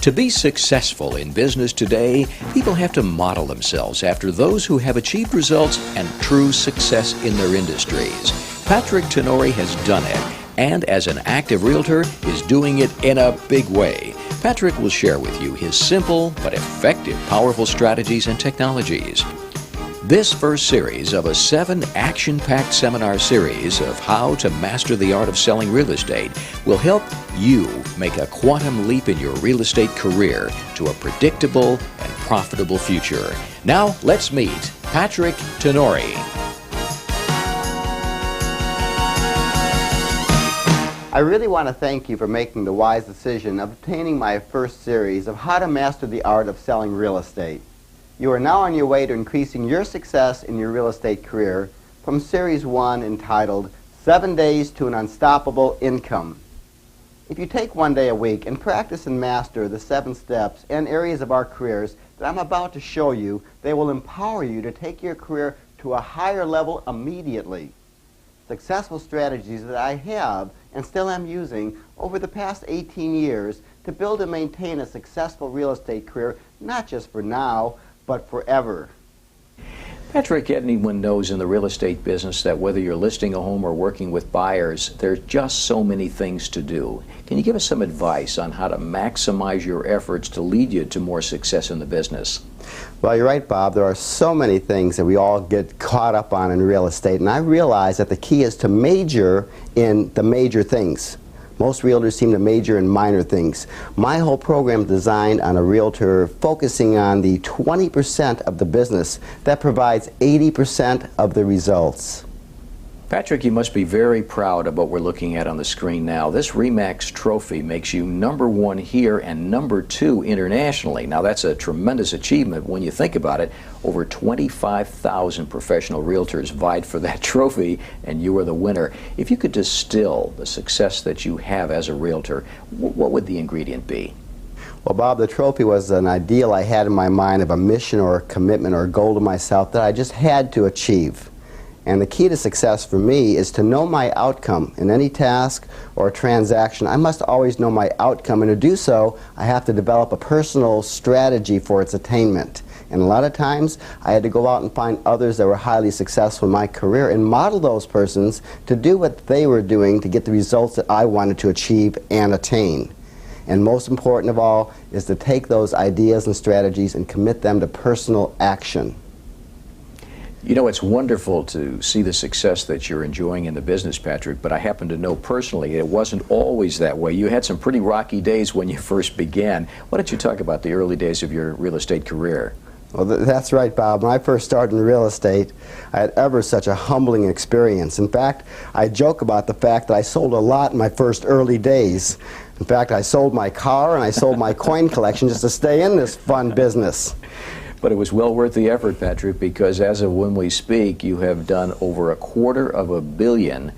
To be successful in business today, people have to model themselves after those who have achieved results and true success in their industries. Patrick Tenore has done it, and as an active realtor, is doing it in a big way. Patrick will share with you his simple but effective, powerful strategies and technologies. This first series of a 7 action-packed seminar series of how to master the art of selling real estate will help you make a quantum leap in your real estate career to a predictable and profitable future. Now, let's meet Patrick Tenore. I really want to thank you for making the wise decision of obtaining my first series of how to master the art of selling real estate. You are now on your way to increasing your success in your real estate career from Series 1 entitled 7 Days to an Unstoppable Income. If you take one day a week and practice and master the 7 steps and areas of our careers that I'm about to show you, they will empower you to take your career to a higher level immediately. Successful strategies that I have and still am using over the past 18 years to build and maintain a successful real estate career, not just for now, but forever. Patrick, anyone knows in the real estate business that whether you're listing a home or working with buyers, there's just so many things to do. Can you give us some advice on how to maximize your efforts to lead you to more success in the business? Well, you're right, Bob. There are so many things that we all get caught up on in real estate, and I realize that the key is to major in the major things. Most realtors seem to major in minor things. My whole program is designed on a realtor focusing on the 20% of the business that provides 80% of the results. Patrick, you must be very proud of what we're looking at on the screen now. This RE/MAX trophy makes you #1 here and #2 internationally. Now that's a tremendous achievement when you think about it. Over 25,000 professional realtors vied for that trophy, and you were the winner. If you could distill the success that you have as a realtor, what would the ingredient be? Well, Bob, the trophy was an ideal I had in my mind of a mission or a commitment or a goal to myself that I just had to achieve. And the key to success for me is to know my outcome. In any task or transaction, I must always know my outcome, and to do so, I have to develop a personal strategy for its attainment. And a lot of times, I had to go out and find others that were highly successful in my career and model those persons to do what they were doing to get the results that I wanted to achieve and attain. And most important of all is to take those ideas and strategies and commit them to personal action. You know, it's wonderful to see the success that you're enjoying in the business, Patrick, but I happen to know personally it wasn't always that way. You had some pretty rocky days when you first began. Why don't you talk about the early days of your real estate career? Well, that's right, Bob. When I first started in real estate, I had ever such a humbling experience. In fact, I joke about the fact that I sold a lot in my first early days. In fact, I sold my car and I sold my coin collection just to stay in this fun business. But it was well worth the effort, Patrick, because as of when we speak, you have done over $250 million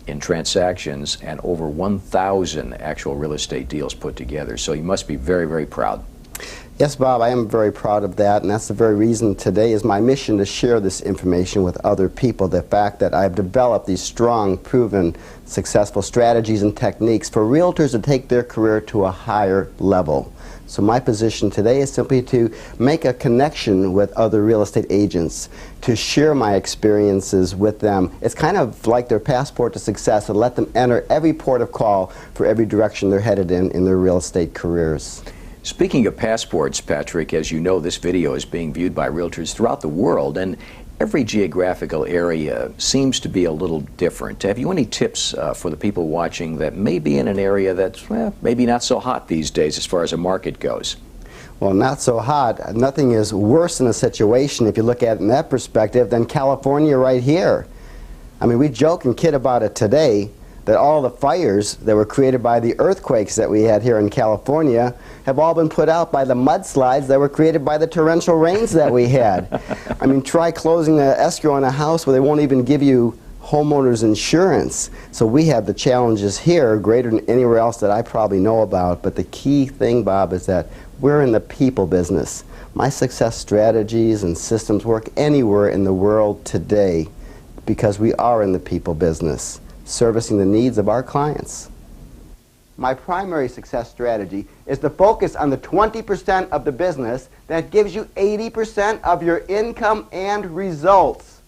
in transactions and over 1,000 actual real estate deals put together. So you must be very, very proud. Yes, Bob, I am very proud of that, and that's the very reason today is my mission to share this information with other people. The fact that I've developed these strong, proven, successful strategies and techniques for realtors to take their career to a higher level. So my position today is simply to make a connection with other real estate agents, to share my experiences with them. It's kind of like their passport to success, and let them enter every port of call for every direction they're headed in their real estate careers. Speaking of passports, Patrick, as you know, this video is being viewed by realtors throughout the world, and every geographical area seems to be a little different. Have you any tips for the people watching that may be in an area that's maybe not so hot these days as far as a market goes? Well, not so hot. Nothing is worse in a situation, if you look at it in that perspective, than California right here. I mean, we joke and kid about it today, that all the fires that were created by the earthquakes that we had here in California have all been put out by the mudslides that were created by the torrential rains that we had. I mean, try closing the escrow on a house where they won't even give you homeowners insurance. So we have the challenges here greater than anywhere else that I probably know about. But the key thing, Bob, is that We're in the people business. My success strategies and systems work anywhere in the world today because we are in the people business, servicing the needs of our clients. My primary success strategy is to focus on the 20% of the business that gives you 80% of your income and results.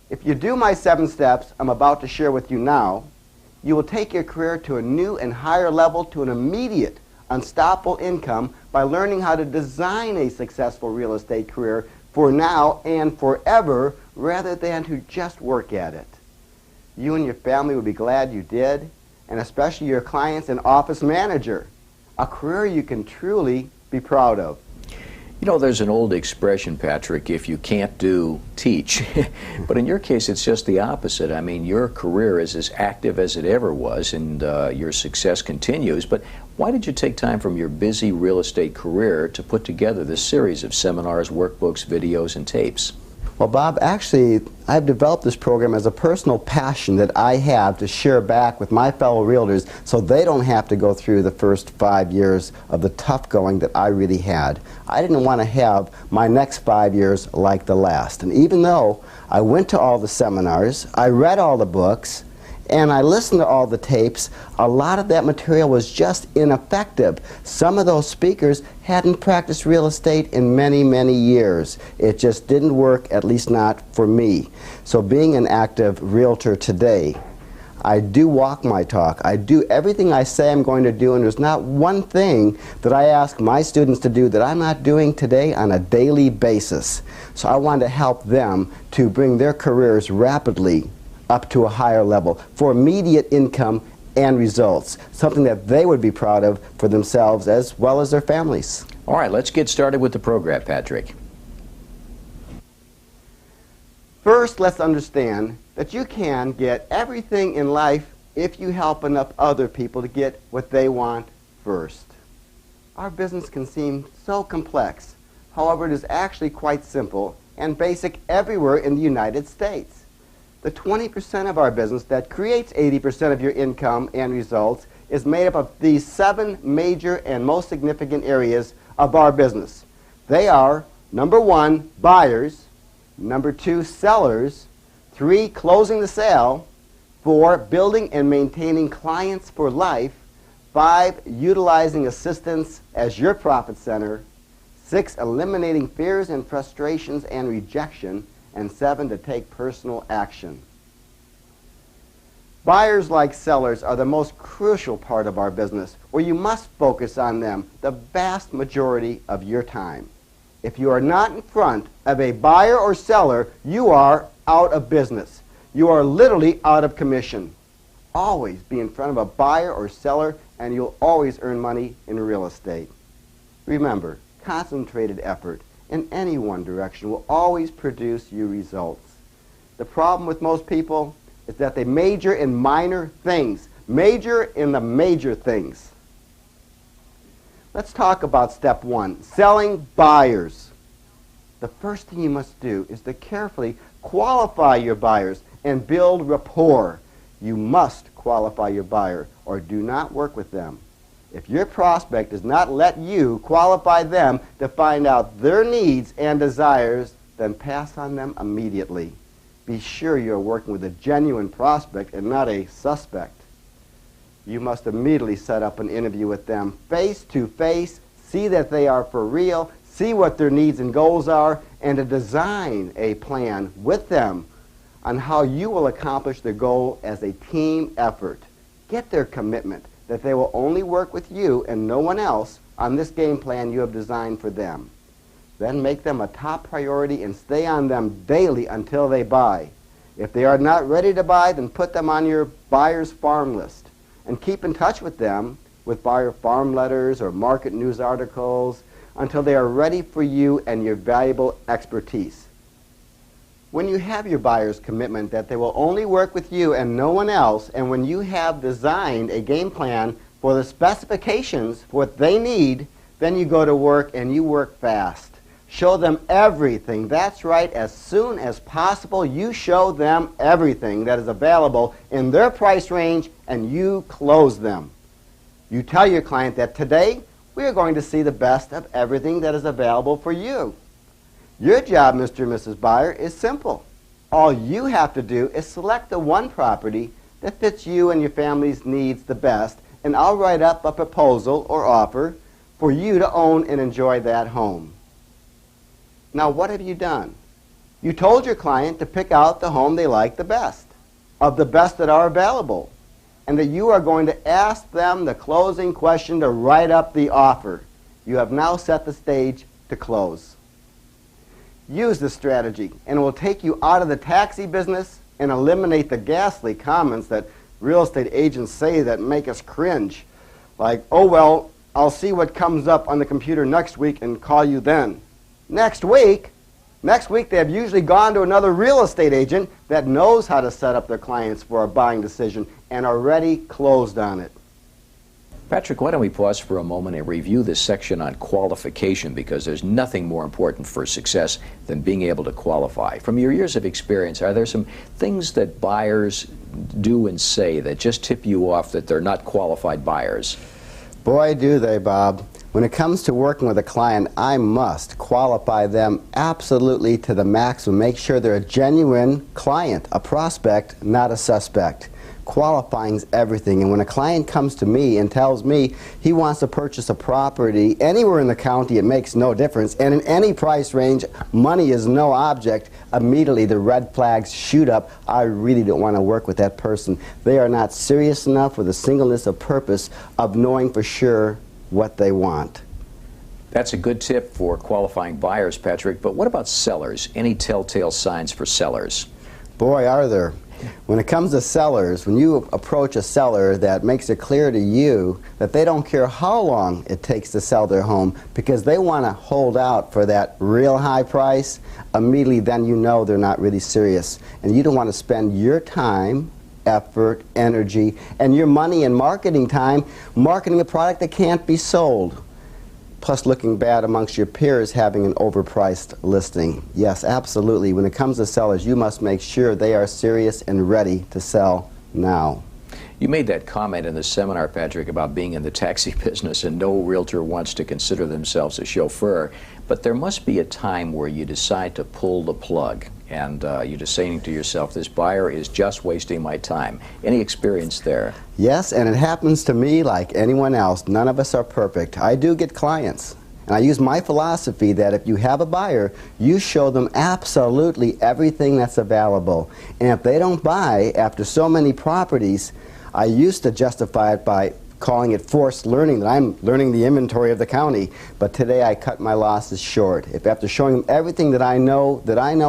If you do my 7 steps I'm about to share with you now, you will take your career to a new and higher level, to an immediate, unstoppable income by learning how to design a successful real estate career for now and forever rather than to just work at it. You and your family will be glad you did, and especially your clients and office manager. A career you can truly be proud of. You know, there's an old expression, Patrick, if you can't do, teach. But in your case, it's just the opposite. I mean, your career is as active as it ever was, and your success continues. But why did you take time from your busy real estate career to put together this series of seminars, workbooks, videos, and tapes? Well, Bob, actually, I've developed this program as a personal passion that I have to share back with my fellow realtors so they don't have to go through the first 5 years of the tough going that I really had. I didn't want to have my next 5 years like the last. And even though I went to all the seminars, I read all the books, and I listened to all the tapes, a lot of that material was just ineffective. Some of those speakers hadn't practiced real estate in many, many years. It just didn't work, at least not for me. So being an active realtor today, I do walk my talk. I do everything I say I'm going to do, and there's not one thing that I ask my students to do that I'm not doing today on a daily basis. So I want to help them to bring their careers rapidly up to a higher level for immediate income and results, something that they would be proud of for themselves as well as their families. All right, let's get started with the program, Patrick. First, let's understand that you can get everything in life if you help enough other people to get what they want first. Our business can seem so complex. However, it is actually quite simple and basic everywhere in the United States. The 20% of our business that creates 80% of your income and results is made up of these 7 major and most significant areas of our business. They are, number 1, buyers, number 2, sellers, 3, closing the sale, 4, building and maintaining clients for life, 5, utilizing assistance as your profit center, 6, eliminating fears and frustrations and rejection, and 7, to take personal action. Buyers, like sellers, are the most crucial part of our business, where you must focus on them the vast majority of your time. If you are not in front of a buyer or seller, you are out of business. You are literally out of commission. Always be in front of a buyer or seller, and you'll always earn money in real estate. Remember, concentrated effort in any one direction will always produce you results. The problem with most people is that they major in minor things, major in the major things. Let's talk about step 1, selling buyers. The first thing you must do is to carefully qualify your buyers and build rapport. You must qualify your buyer or do not work with them. If your prospect does not let you qualify them to find out their needs and desires, then pass on them immediately. Be sure you're working with a genuine prospect and not a suspect. You must immediately set up an interview with them face to face, see that they are for real, see what their needs and goals are, and to design a plan with them on how you will accomplish their goal as a team effort. Get their commitment that they will only work with you and no one else on this game plan you have designed for them. Then make them a top priority and stay on them daily until they buy. If they are not ready to buy, then put them on your buyer's farm list and keep in touch with them with buyer farm letters or market news articles until they are ready for you and your valuable expertise. When you have your buyer's commitment that they will only work with you and no one else, and when you have designed a game plan for the specifications for what they need, then you go to work and you work fast. Show them everything. That's right, as soon as possible, you show them everything that is available in their price range and you close them. You tell your client that today we are going to see the best of everything that is available for you. Your job, Mr. and Mrs. Buyer, is simple. All you have to do is select the one property that fits you and your family's needs the best, and I'll write up a proposal or offer for you to own and enjoy that home. Now, what have you done? You told your client to pick out the home they like the best, of the best that are available, and that you are going to ask them the closing question to write up the offer. You have now set the stage to close. Use this strategy, and it will take you out of the taxi business and eliminate the ghastly comments that real estate agents say that make us cringe. Like, oh, well, I'll see what comes up on the computer next week and call you then. Next week? Next week they have usually gone to another real estate agent that knows how to set up their clients for a buying decision and already closed on it. Patrick, why don't we pause for a moment and review this section on qualification, because there's nothing more important for success than being able to qualify. From your years of experience, are there some things that buyers do and say that just tip you off that they're not qualified buyers? Boy, do they, Bob. When it comes to working with a client, I must qualify them absolutely to the maximum. Make sure they're a genuine client, a prospect, not a suspect. Qualifying's everything. And when a client comes to me and tells me he wants to purchase a property anywhere in the county, it makes no difference, and in any price range, money is no object, immediately the red flags shoot up. I really don't want to work with that person. They are not serious enough with the singleness of purpose of knowing for sure what they want. That's a good tip for qualifying buyers, Patrick, but what about sellers? Any telltale signs for sellers? Boy, are there. When it comes to sellers, when you approach a seller that makes it clear to you that they don't care how long it takes to sell their home because they want to hold out for that real high price, immediately then you know they're not really serious. And you don't want to spend your time, effort, energy, and your money and marketing time marketing a product that can't be sold. Plus looking bad amongst your peers having an overpriced listing. Yes, absolutely. When it comes to sellers, you must make sure they are serious and ready to sell now. You made that comment in the seminar, Patrick, about being in the taxi business and no realtor wants to consider themselves a chauffeur, but there must be a time where you decide to pull the plug and you're just saying to yourself, this buyer is just wasting my time. Any experience there? Yes, and it happens to me like anyone else. None of us are perfect. I do get clients. And I use my philosophy that if you have a buyer, you show them absolutely everything that's available. And if they don't buy after so many properties, I used to justify it by calling it forced learning, that I'm learning the inventory of the county. But today I cut my losses short. If after showing them everything that I know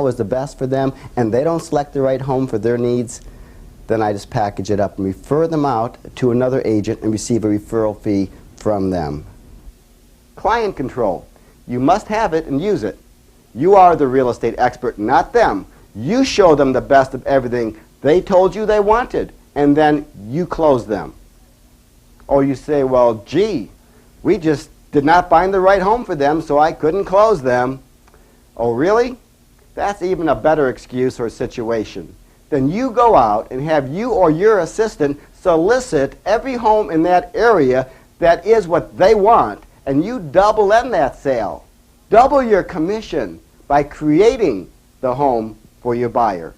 is the best for them, and they don't select the right home for their needs, then I just package it up and refer them out to another agent and receive a referral fee from them. Client control. You must have it and use it. You are the real estate expert, not them. You show them the best of everything they told you they wanted, and then you close them. Or you say, well, gee, we just did not find the right home for them, so I couldn't close them. Oh, really? That's even a better excuse or situation. Then you go out and have you or your assistant solicit every home in that area that is what they want, and you double in that sale. Double your commission by creating the home for your buyer.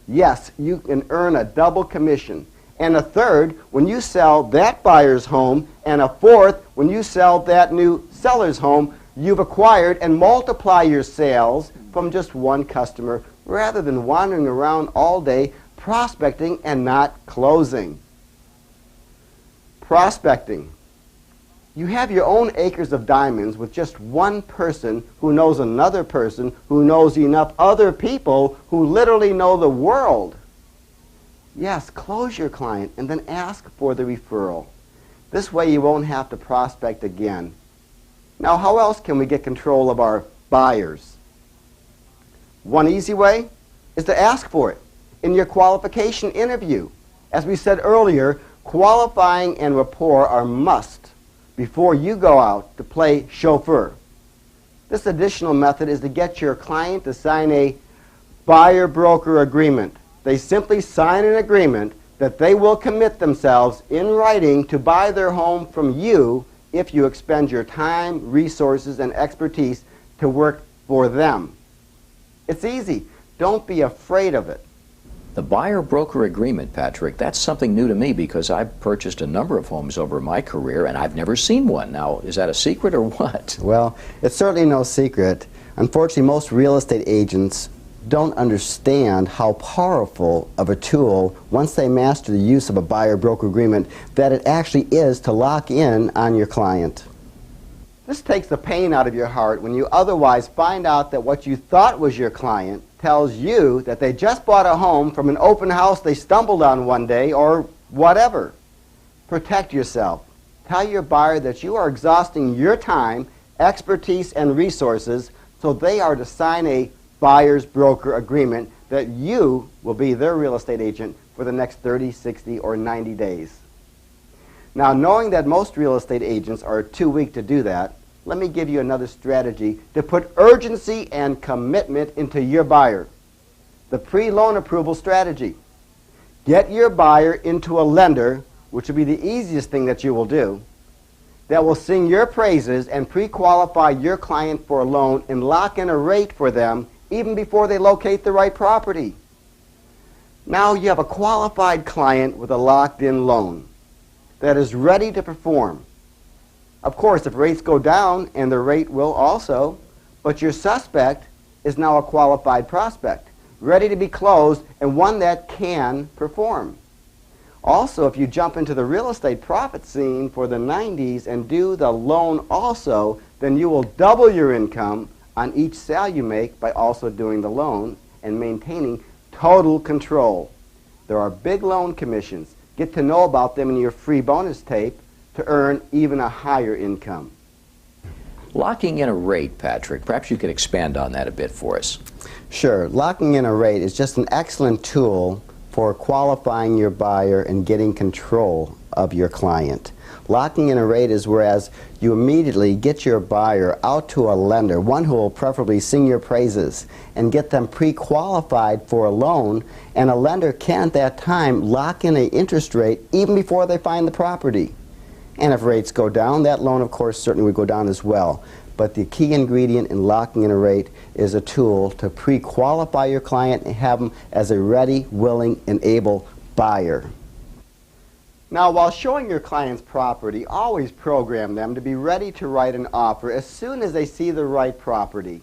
Yes, you can earn a double commission. And a third when you sell that buyer's home, and a fourth when you sell that new seller's home. You've acquired and multiply your sales from just one customer rather than wandering around all day prospecting and not closing. Prospecting. You have your own acres of diamonds with just one person who knows another person who knows enough other people who literally know the world. Yes, close your client and then ask for the referral. This way you won't have to prospect again. Now, how else can we get control of our buyers? One easy way is to ask for it in your qualification interview. As we said earlier, qualifying and rapport are must before you go out to play chauffeur. This additional method is to get your client to sign a buyer-broker agreement. They simply sign an agreement that they will commit themselves in writing to buy their home from you if you expend your time, resources, and expertise to work for them. It's easy. Don't be afraid of it. The buyer-broker agreement, Patrick, that's something new to me because I've purchased a number of homes over my career and I've never seen one. Now, is that a secret or what? Well, it's certainly no secret. Unfortunately, most real estate agents don't understand how powerful of a tool, once they master the use of a buyer-broker agreement, that it actually is to lock in on your client. This takes the pain out of your heart when you otherwise find out that what you thought was your client tells you that they just bought a home from an open house they stumbled on one day or whatever. Protect yourself. Tell your buyer that you are exhausting your time, expertise, and resources so they are to sign a buyer's broker agreement that you will be their real estate agent for the next 30, 60, or 90 days. Now, knowing that most real estate agents are too weak to do that, let me give you another strategy to put urgency and commitment into your buyer. The pre-loan approval strategy. Get your buyer into a lender, which will be the easiest thing that you will do, that will sing your praises and pre-qualify your client for a loan and lock in a rate for them even before they locate the right property. Now you have a qualified client with a locked-in loan that is ready to perform. Of course, if rates go down, and the rate will also, but your suspect is now a qualified prospect, ready to be closed, and one that can perform. Also, if you jump into the real estate profit scene for the 90s and do the loan also, then you will double your income on each sale you make by also doing the loan and maintaining total control. There are big loan commissions. Get to know about them in your free bonus tape to earn even a higher income. Locking in a rate, Patrick, perhaps you could expand on that a bit for us. Sure. Locking in a rate is just an excellent tool for qualifying your buyer and getting control of your client. Locking in a rate is whereas you immediately get your buyer out to a lender, one who will preferably sing your praises, and get them pre-qualified for a loan, and a lender can at that time lock in an interest rate even before they find the property. And if rates go down, that loan, of course, certainly would go down as well. But the key ingredient in locking in a rate is a tool to pre-qualify your client and have them as a ready, willing, and able buyer. Now, while showing your clients property, always program them to be ready to write an offer as soon as they see the right property.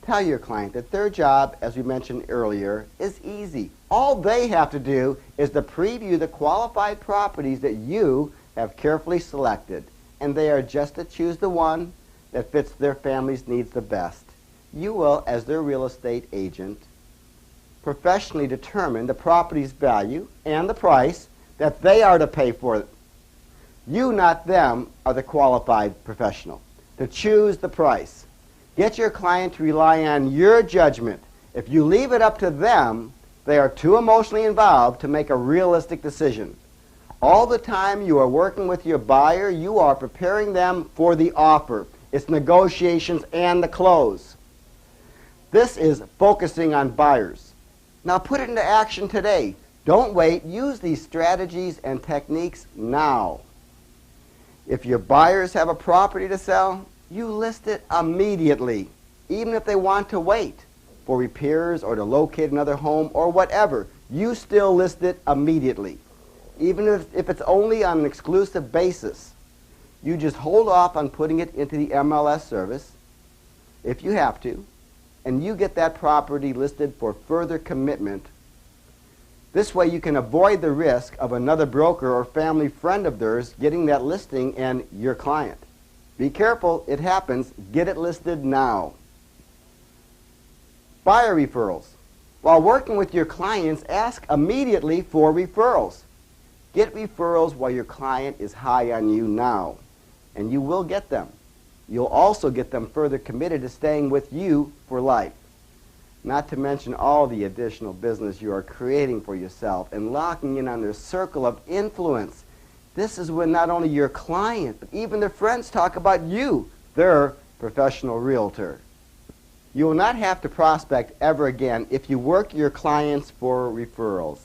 Tell your client that their job, as we mentioned earlier, is easy. All they have to do is to preview the qualified properties that you have carefully selected, and they are just to choose the one that fits their family's needs the best. You will, as their real estate agent, professionally determine the property's value and the price that they are to pay for it. You, not them, are the qualified professional to choose the price. Get your client to rely on your judgment. If you leave it up to them, they are too emotionally involved to make a realistic decision. All the time you are working with your buyer, you are preparing them for the offer, its negotiations, and the close. This is focusing on buyers. Now put it into action today. Don't wait. Use these strategies and techniques now. If your buyers have a property to sell, you list it immediately, even if they want to wait for repairs or to locate another home or whatever. You still list it immediately. Even if it's only on an exclusive basis, you just hold off on putting it into the MLS service, if you have to, and you get that property listed for further commitment. This way you can avoid the risk of another broker or family friend of theirs getting that listing and your client. Be careful, it happens. Get it listed now. Buyer referrals. While working with your clients, ask immediately for referrals. Get referrals while your client is high on you now, and you will get them. You'll also get them further committed to staying with you for life. Not to mention all the additional business you are creating for yourself and locking in on their circle of influence. This is when not only your client, but even their friends talk about you, their professional realtor. You will not have to prospect ever again if you work your clients for referrals.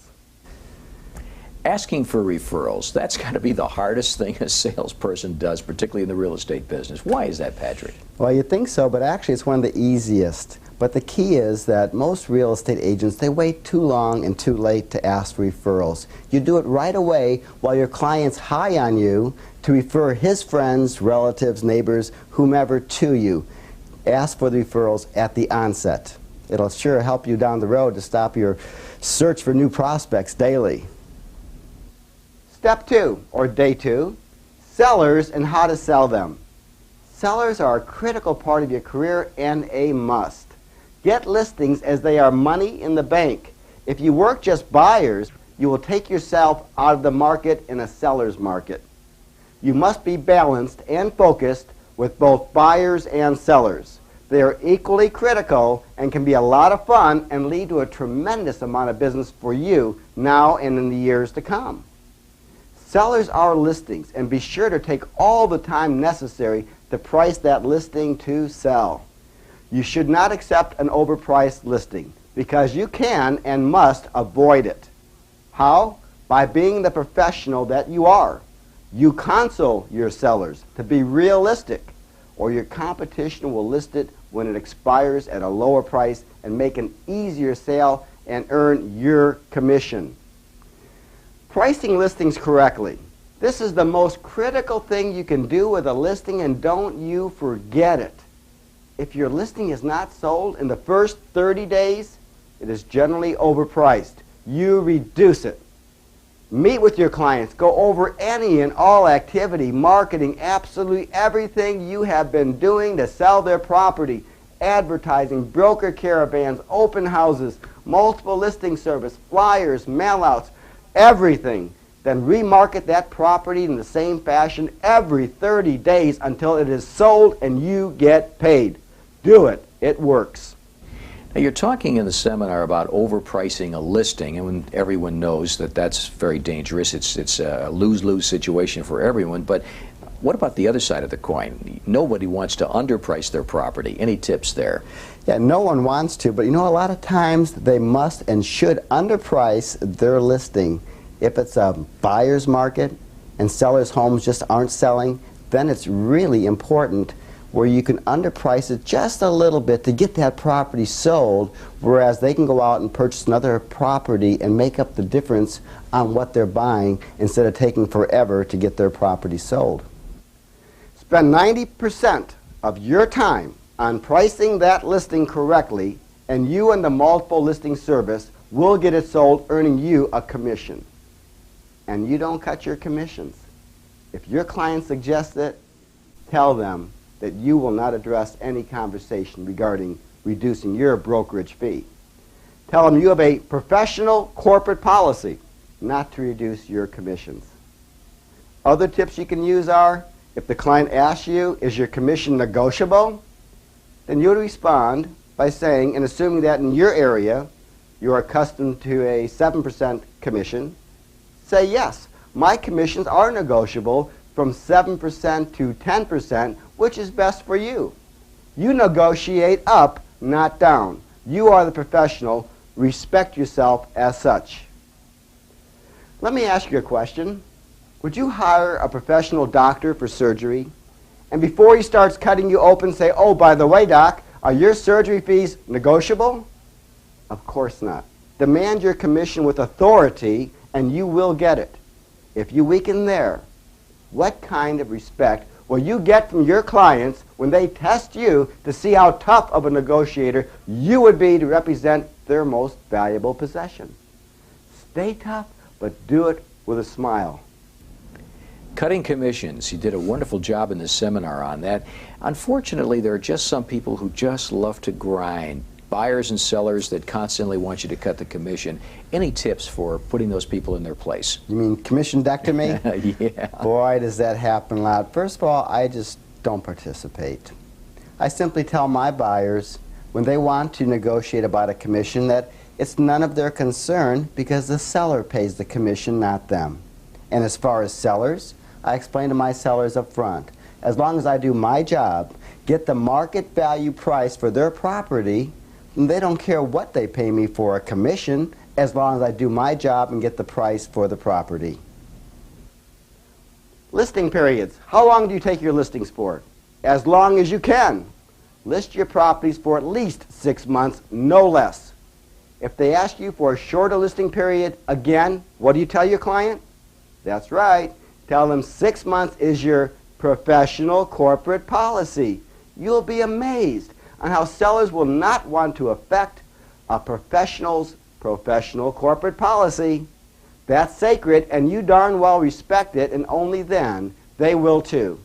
Asking for referrals, that's got to be the hardest thing a salesperson does, particularly in the real estate business. Why is that, Patrick? Well, you think so, but actually it's one of the easiest. But the key is that most real estate agents, they wait too long and too late to ask for referrals. You do it right away while your client's high on you to refer his friends, relatives, neighbors, whomever to you. Ask for the referrals at the onset. It'll sure help you down the road to stop your search for new prospects daily. Step 2, or day 2, sellers and how to sell them. Sellers are a critical part of your career and a must. Get listings as they are money in the bank. If you work just buyers, you will take yourself out of the market in a seller's market. You must be balanced and focused with both buyers and sellers. They are equally critical and can be a lot of fun and lead to a tremendous amount of business for you now and in the years to come. Sellers are listings, and be sure to take all the time necessary to price that listing to sell. You should not accept an overpriced listing because you can and must avoid it. How? By being the professional that you are. You counsel your sellers to be realistic, or your competition will list it when it expires at a lower price and make an easier sale and earn your commission. Pricing listings correctly. This is the most critical thing you can do with a listing, and don't you forget it. If your listing is not sold in the first 30 days, it is generally overpriced. You reduce it. Meet with your clients. Go over any and all activity, marketing, absolutely everything you have been doing to sell their property. Advertising, broker caravans, open houses, multiple listing service, flyers, mailouts, everything. Then remarket that property in the same fashion every 30 days until it is sold and you get paid. Do it. It works. Now, you're talking in the seminar about overpricing a listing, and when everyone knows that that's very dangerous. It's a lose-lose situation for everyone. But what about the other side of the coin? Nobody wants to underprice their property. Any tips there? Yeah, no one wants to, but you know, a lot of times they must and should underprice their listing. If it's a buyer's market and sellers' homes just aren't selling, then it's really important where you can underprice it just a little bit to get that property sold, whereas they can go out and purchase another property and make up the difference on what they're buying instead of taking forever to get their property sold. Spend 90% of your time on pricing that listing correctly, and you and the multiple listing service will get it sold, earning you a commission. And you don't cut your commissions. If your client suggests it, tell them that you will not address any conversation regarding reducing your brokerage fee. Tell them you have a professional corporate policy not to reduce your commissions. Other tips you can use are, if the client asks you, is your commission negotiable? Then you would respond by saying, and assuming that in your area you are accustomed to a 7% commission, say yes, my commissions are negotiable from 7% to 10%, which is best for you. You negotiate up, not down. You are the professional. Respect yourself as such. Let me ask you a question. Would you hire a professional doctor for surgery? And before he starts cutting you open, say, oh, by the way, doc, are your surgery fees negotiable? Of course not. Demand your commission with authority, and you will get it. If you weaken there, what kind of respect will you get from your clients when they test you to see how tough of a negotiator you would be to represent their most valuable possession? Stay tough, but do it with a smile. Cutting commissions. You did a wonderful job in the seminar on that. Unfortunately, there are just some people who just love to grind. Buyers and sellers that constantly want you to cut the commission. Any tips for putting those people in their place? You mean commission-dectomy? Yeah. Boy, does that happen a lot. First of all, I just don't participate. I simply tell my buyers when they want to negotiate about a commission that it's none of their concern because the seller pays the commission, not them. And as far as sellers, I explain to my sellers up front, as long as I do my job, get the market value price for their property, they don't care what they pay me for a commission as long as I do my job and get the price for the property. Listing periods. How long do you take your listings for? As long as you can. List your properties for at least 6 months, no less. If they ask you for a shorter listing period, again, what do you tell your client? That's right. Tell them 6 months is your professional corporate policy. You'll be amazed on how sellers will not want to affect a professional's professional corporate policy. That's sacred, and you darn well respect it, and only then they will too.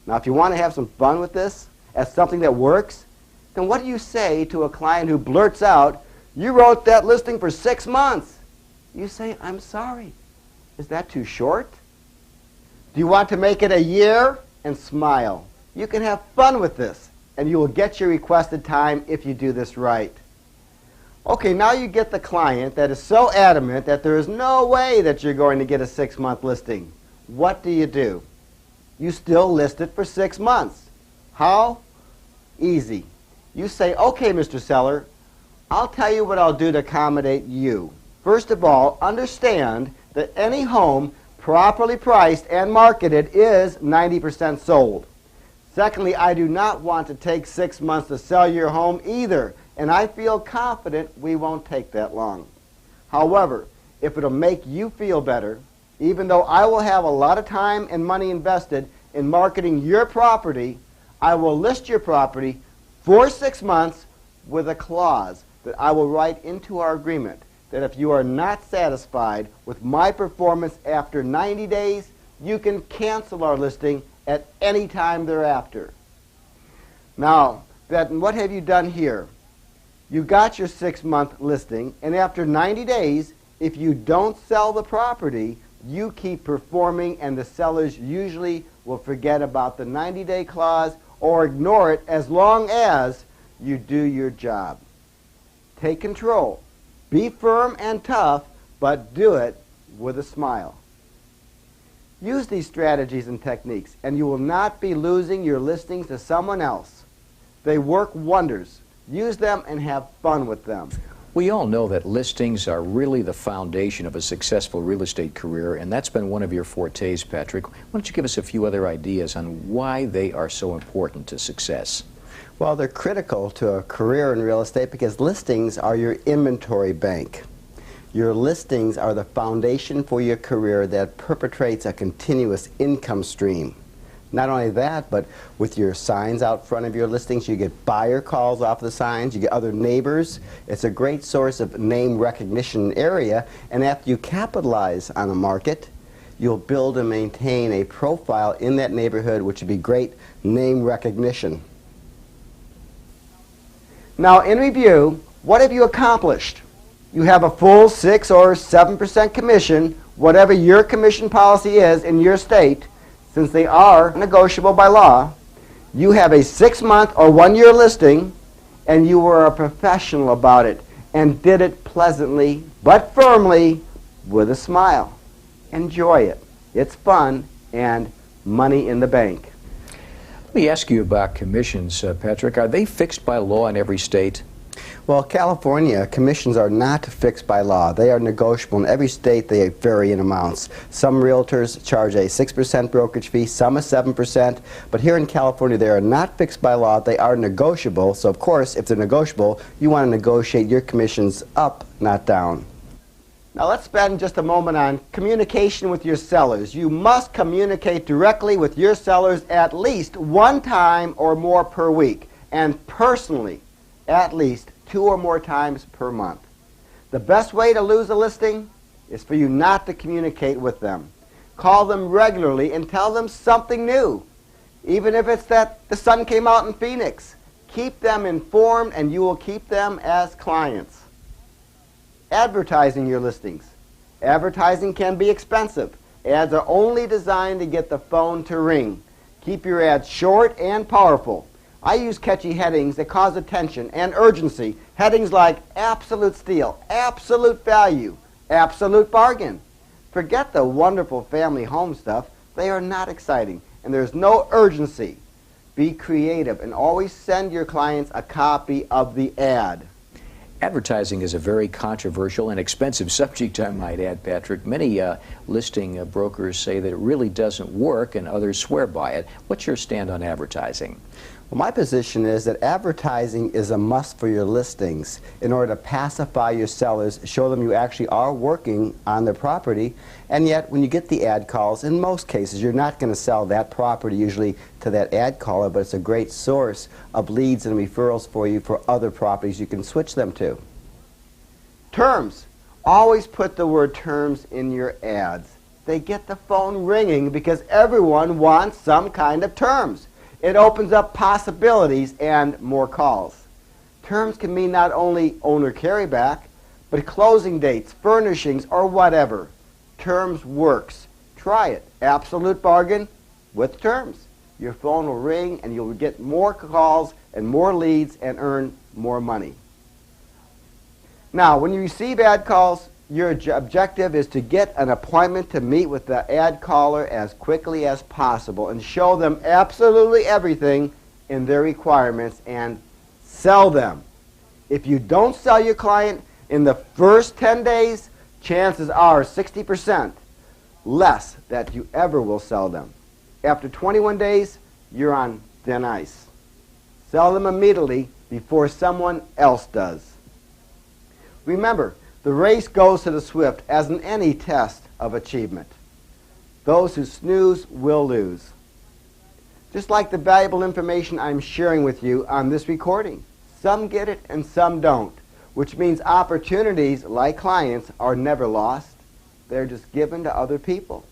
Now, if you want to have some fun with this as something that works, then what do you say to a client who blurts out, "You wrote that listing for 6 months"? You say, "I'm sorry. Is that too short?" Do you want to make it a year? And smile. You can have fun with this, and you will get your requested time if you do this right. Okay, now you get the client that is so adamant that there is no way that you're going to get a 6-month listing. What do? You still list it for 6 months. How? Easy. You say, "Okay, Mr. Seller, I'll tell you what I'll do to accommodate you. First of all, understand that any home properly priced and marketed is 90% sold. Secondly, I do not want to take 6 months to sell your home either, and I feel confident we won't take that long. However, if it'll make you feel better, even though I will have a lot of time and money invested in marketing your property, I will list your property for 6 months with a clause that I will write into our agreement that if you are not satisfied with my performance after 90 days, you can cancel our listing at any time thereafter." Now, what have you done here? You got your 6-month listing, and after 90 days, if you don't sell the property, you keep performing, and the sellers usually will forget about the 90-day clause or ignore it as long as you do your job. Take control. Be firm and tough, but do it with a smile. Use these strategies and techniques, and you will not be losing your listings to someone else. They work wonders. Use them and have fun with them. We all know that listings are really the foundation of a successful real estate career, and that's been one of your fortes, Patrick. Why don't you give us a few other ideas on why they are so important to success? Well, they're critical to a career in real estate because listings are your inventory bank. Your listings are the foundation for your career that perpetrates a continuous income stream. Not only that, but with your signs out front of your listings, you get buyer calls off the signs, you get other neighbors. It's a great source of name recognition area, and after you capitalize on a market, you'll build and maintain a profile in that neighborhood, which would be great name recognition. Now, in review, what have you accomplished? You have a full 6 or 7% commission, whatever your commission policy is in your state, since they are negotiable by law. You have a 6-month or 1-year listing, and you were a professional about it and did it pleasantly but firmly with a smile. Enjoy it. It's fun and money in the bank. Let me ask you about commissions, Patrick. Are they fixed by law in every state? Well, California, commissions are not fixed by law. They are negotiable. In every state, they vary in amounts. Some realtors charge a 6% brokerage fee, some a 7%. But here in California, they are not fixed by law. They are negotiable. So, of course, if they're negotiable, you want to negotiate your commissions up, not down. Now, let's spend just a moment on communication with your sellers. You must communicate directly with your sellers at least 1 time or more per week, and personally at least 2 or more times per month. The best way to lose a listing is for you not to communicate with them. Call them regularly and tell them something new. Even if it's that the sun came out in Phoenix, keep them informed and you will keep them as clients. Advertising your listings. Advertising can be expensive. Ads are only designed to get the phone to ring. Keep your ads short and powerful. I use catchy headings that cause attention and urgency. Headings like absolute steal, absolute value, absolute bargain. Forget the wonderful family home stuff. They are not exciting, and there's no urgency. Be creative and always send your clients a copy of the ad. Advertising is a very controversial and expensive subject, I might add, Patrick. Many listing brokers say that it really doesn't work, and others swear by it. What's your stand on advertising? Well, my position is that advertising is a must for your listings in order to pacify your sellers, show them you actually are working on their property, and yet when you get the ad calls, in most cases you're not going to sell that property usually to that ad caller, but it's a great source of leads and referrals for you for other properties you can switch them to. Terms. Always put the word terms in your ads. They get the phone ringing because everyone wants some kind of terms. It opens up possibilities and more calls. Terms can mean not only owner carryback, but closing dates, furnishings, or whatever. Terms works. Try it. Absolute bargain with terms. Your phone will ring and you'll get more calls and more leads and earn more money. Now, when you receive ad calls, your objective is to get an appointment to meet with the ad caller as quickly as possible and show them absolutely everything in their requirements and sell them. If you don't sell your client in the first 10 days, chances are 60% less that you ever will sell them. After 21 days, you're on thin ice. Sell them immediately before someone else does. Remember, the race goes to the swift, as in any test of achievement. Those who snooze will lose. Just like the valuable information I'm sharing with you on this recording. Some get it and some don't, which means opportunities, like clients, are never lost. They're just given to other people.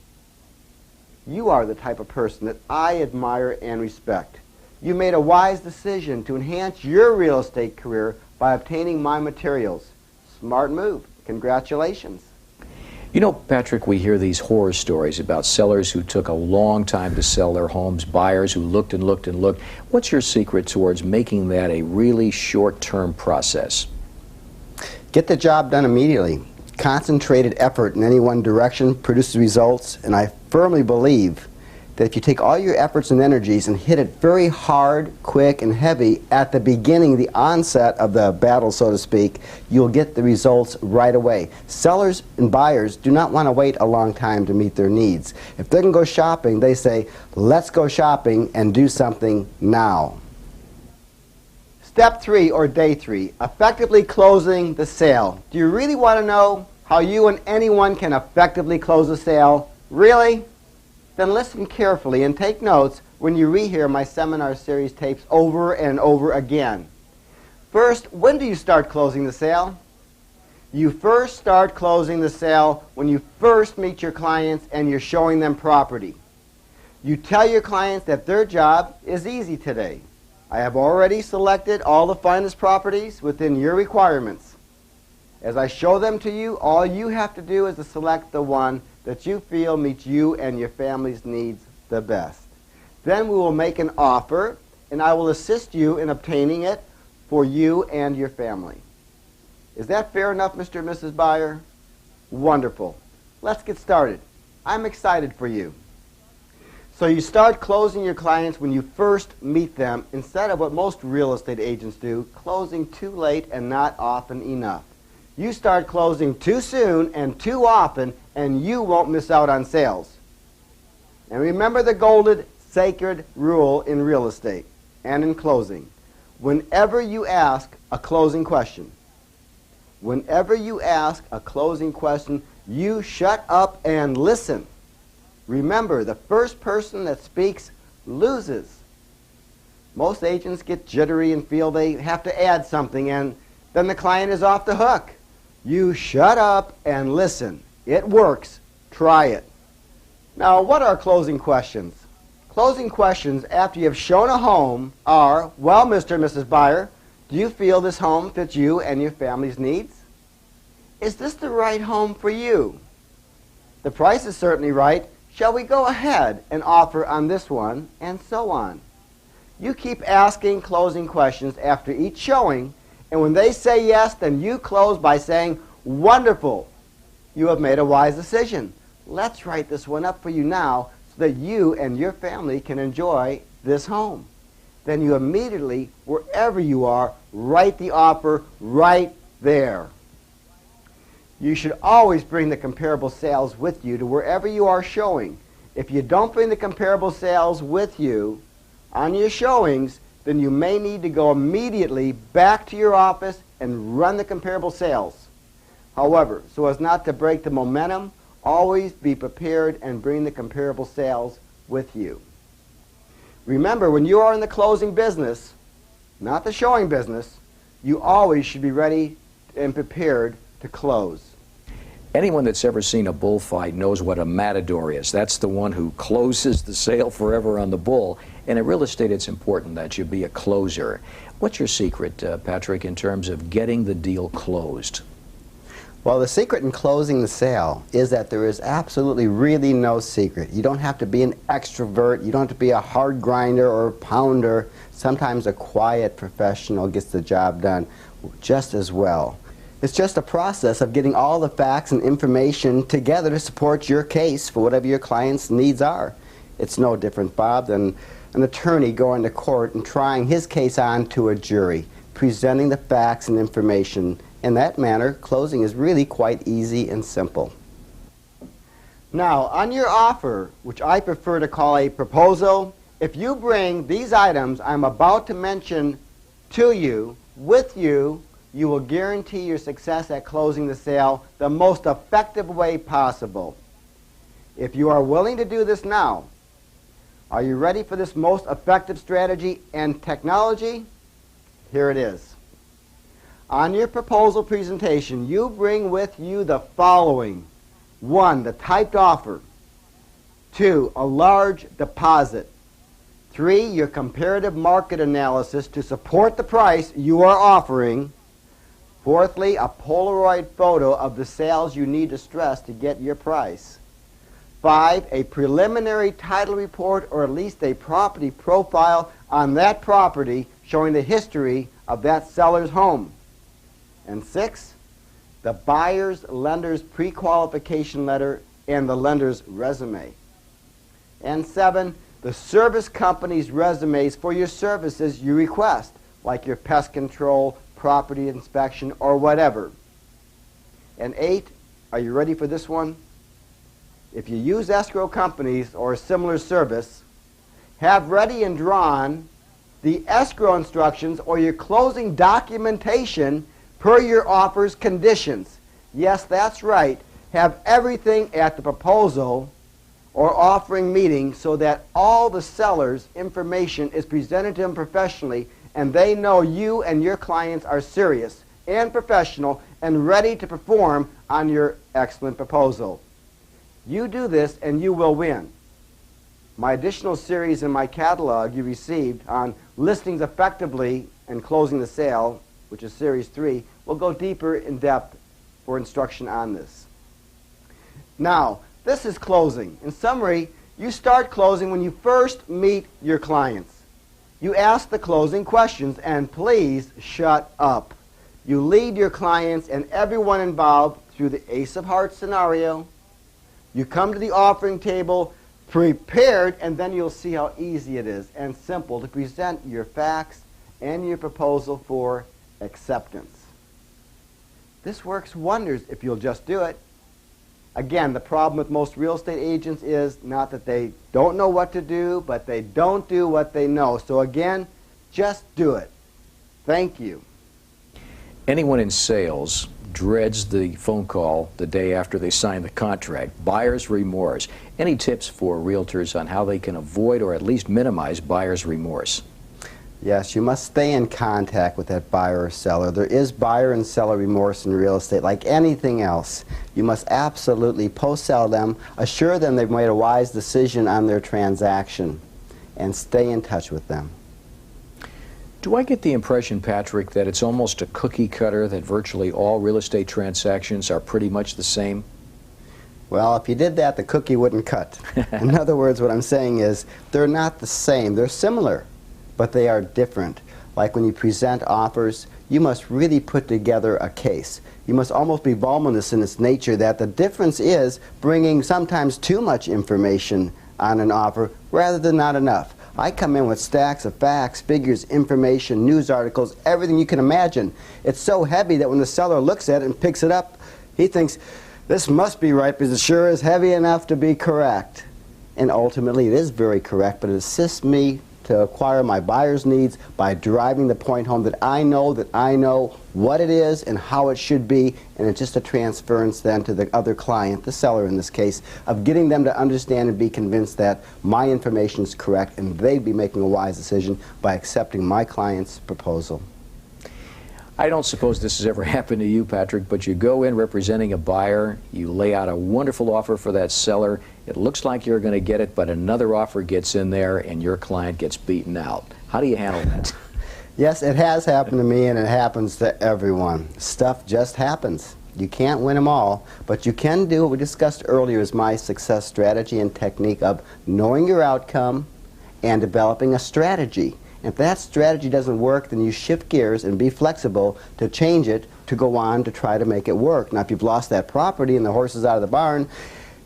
You are the type of person that I admire and respect. You made a wise decision to enhance your real estate career by obtaining my materials. Smart move. Congratulations. You know, Patrick, we hear these horror stories about sellers who took a long time to sell their homes, buyers who looked and looked and looked. What's your secret towards making that a really short-term process? Get the job done immediately. Concentrated effort in any one direction produces results, and I firmly believe that if you take all your efforts and energies and hit it very hard, quick, and heavy at the beginning, the onset of the battle, so to speak, you'll get the results right away. Sellers and buyers do not want to wait a long time to meet their needs. If they're going to go shopping, they say, let's go shopping and do something now. Step 3, or day 3, effectively closing the sale. Do you really want to know how you and anyone can effectively close a sale? Really? Then listen carefully and take notes when you rehear my seminar series tapes over and over again. First, when do you start closing the sale? You first start closing the sale when you first meet your clients and you're showing them property. You tell your clients that their job is easy today. I have already selected all the finest properties within your requirements. As I show them to you, all you have to do is to select the one that you feel meets you and your family's needs the best. Then we will make an offer, and I will assist you in obtaining it for you and your family. Is that fair enough, Mr. and Mrs. Buyer? Wonderful. Let's get started. I'm excited for you. So you start closing your clients when you first meet them instead of what most real estate agents do, closing too late and not often enough. You start closing too soon and too often, and you won't miss out on sales. And remember the golden sacred rule in real estate and in closing. Whenever you ask a closing question, you shut up and listen. Remember, the first person that speaks loses. Most agents get jittery and feel they have to add something, and then the client is off the hook. You shut up and listen. It works. Try it. Now, what are closing questions? Closing questions after you have shown a home are, well, Mr. and Mrs. Buyer, do you feel this home fits you and your family's needs? Is this the right home for you? The price is certainly right. Shall we go ahead and offer on this one? And so on. You keep asking closing questions after each showing, and when they say yes, then you close by saying, wonderful, you have made a wise decision. Let's write this one up for you now so that you and your family can enjoy this home. Then you immediately, wherever you are, write the offer right there. You should always bring the comparable sales with you to wherever you are showing. If you don't bring the comparable sales with you on your showings, then you may need to go immediately back to your office and run the comparable sales. However, so as not to break the momentum, always be prepared and bring the comparable sales with you. Remember, when you are in the closing business, not the showing business, you always should be ready and prepared to close. Anyone that's ever seen a bullfight knows what a matador is. That's the one who closes the sale forever on the bull. And in real estate, it's important that you be a closer. What's your secret, Patrick, in terms of getting the deal closed? Well, the secret in closing the sale is that there is absolutely really no secret. You don't have to be an extrovert. You don't have to be a hard grinder or a pounder. Sometimes a quiet professional gets the job done just as well. It's just a process of getting all the facts and information together to support your case for whatever your client's needs are. It's no different, Bob, than an attorney going to court and trying his case on to a jury, presenting the facts and information. In that manner, closing is really quite easy and simple. Now, on your offer, which I prefer to call a proposal, if you bring these items I'm about to mention to you, with you, you will guarantee your success at closing the sale the most effective way possible. If you are willing to do this now, are you ready for this most effective strategy and technology? Here it is. On your proposal presentation, you bring with you the following. 1, the typed offer. 2, a large deposit. 3, your comparative market analysis to support the price you are offering. Fourthly, a Polaroid photo of the sales you need to stress to get your price. 5, a preliminary title report or at least a property profile on that property showing the history of that seller's home. And 6, the buyer's lender's pre-qualification letter and the lender's resume. And 7, the service company's resumes for your services you request, like your pest control, property inspection, or whatever. And 8, are you ready for this one? If you use escrow companies or a similar service, have ready and drawn the escrow instructions or your closing documentation per your offer's conditions. Yes, that's right. Have everything at the proposal or offering meeting so that all the seller's information is presented to them professionally and they know you and your clients are serious and professional and ready to perform on your excellent proposal. You do this and you will win. My additional series in my catalog you received on listings effectively and closing the sale, which is Series 3, will go deeper in depth for instruction on this. Now, this is closing. In summary, you start closing when you first meet your clients. You ask the closing questions, and please shut up. You lead your clients and everyone involved through the Ace of Hearts scenario. You come to the offering table prepared, and then you'll see how easy it is and simple to present your facts and your proposal for acceptance. This works wonders if you'll just do it. Again, the problem with most real estate agents is not that they don't know what to do, but they don't do what they know. So again, just do it. Thank you. Anyone in sales dreads the phone call the day after they sign the contract. Buyer's remorse. Any tips for realtors on how they can avoid or at least minimize buyer's remorse? Yes, you must stay in contact with that buyer or seller. There is buyer and seller remorse in real estate. Like anything else, you must absolutely post-sell them, assure them they've made a wise decision on their transaction, and stay in touch with them. Do I get the impression, Patrick, that it's almost a cookie cutter, that virtually all real estate transactions are pretty much the same? Well, if you did that, the cookie wouldn't cut. In other words, what I'm saying is they're not the same. They're similar, but they are different. Like when you present offers, you must really put together a case. You must almost be voluminous in its nature, that the difference is bringing sometimes too much information on an offer rather than not enough. I come in with stacks of facts, figures, information, news articles, everything you can imagine. It's so heavy that when the seller looks at it and picks it up, he thinks, this must be right because it sure is heavy enough to be correct. And ultimately, it is very correct, but it assists me to acquire my buyer's needs by driving the point home that I know what it is and how it should be, and it's just a transference then to the other client, the seller in this case, of getting them to understand and be convinced that my information is correct and they'd be making a wise decision by accepting my client's proposal. I don't suppose this has ever happened to you, Patrick, but you go in representing a buyer, you lay out a wonderful offer for that seller, it looks like you're going to get it, but another offer gets in there and your client gets beaten out. How do you handle that? Yes, it has happened to me, and it happens to everyone. Stuff just happens. You can't win them all, but you can do what we discussed earlier as my success strategy and technique of knowing your outcome and developing a strategy. If that strategy doesn't work, then you shift gears and be flexible to change it, to go on to try to make it work. Now, if you've lost that property and the horse is out of the barn,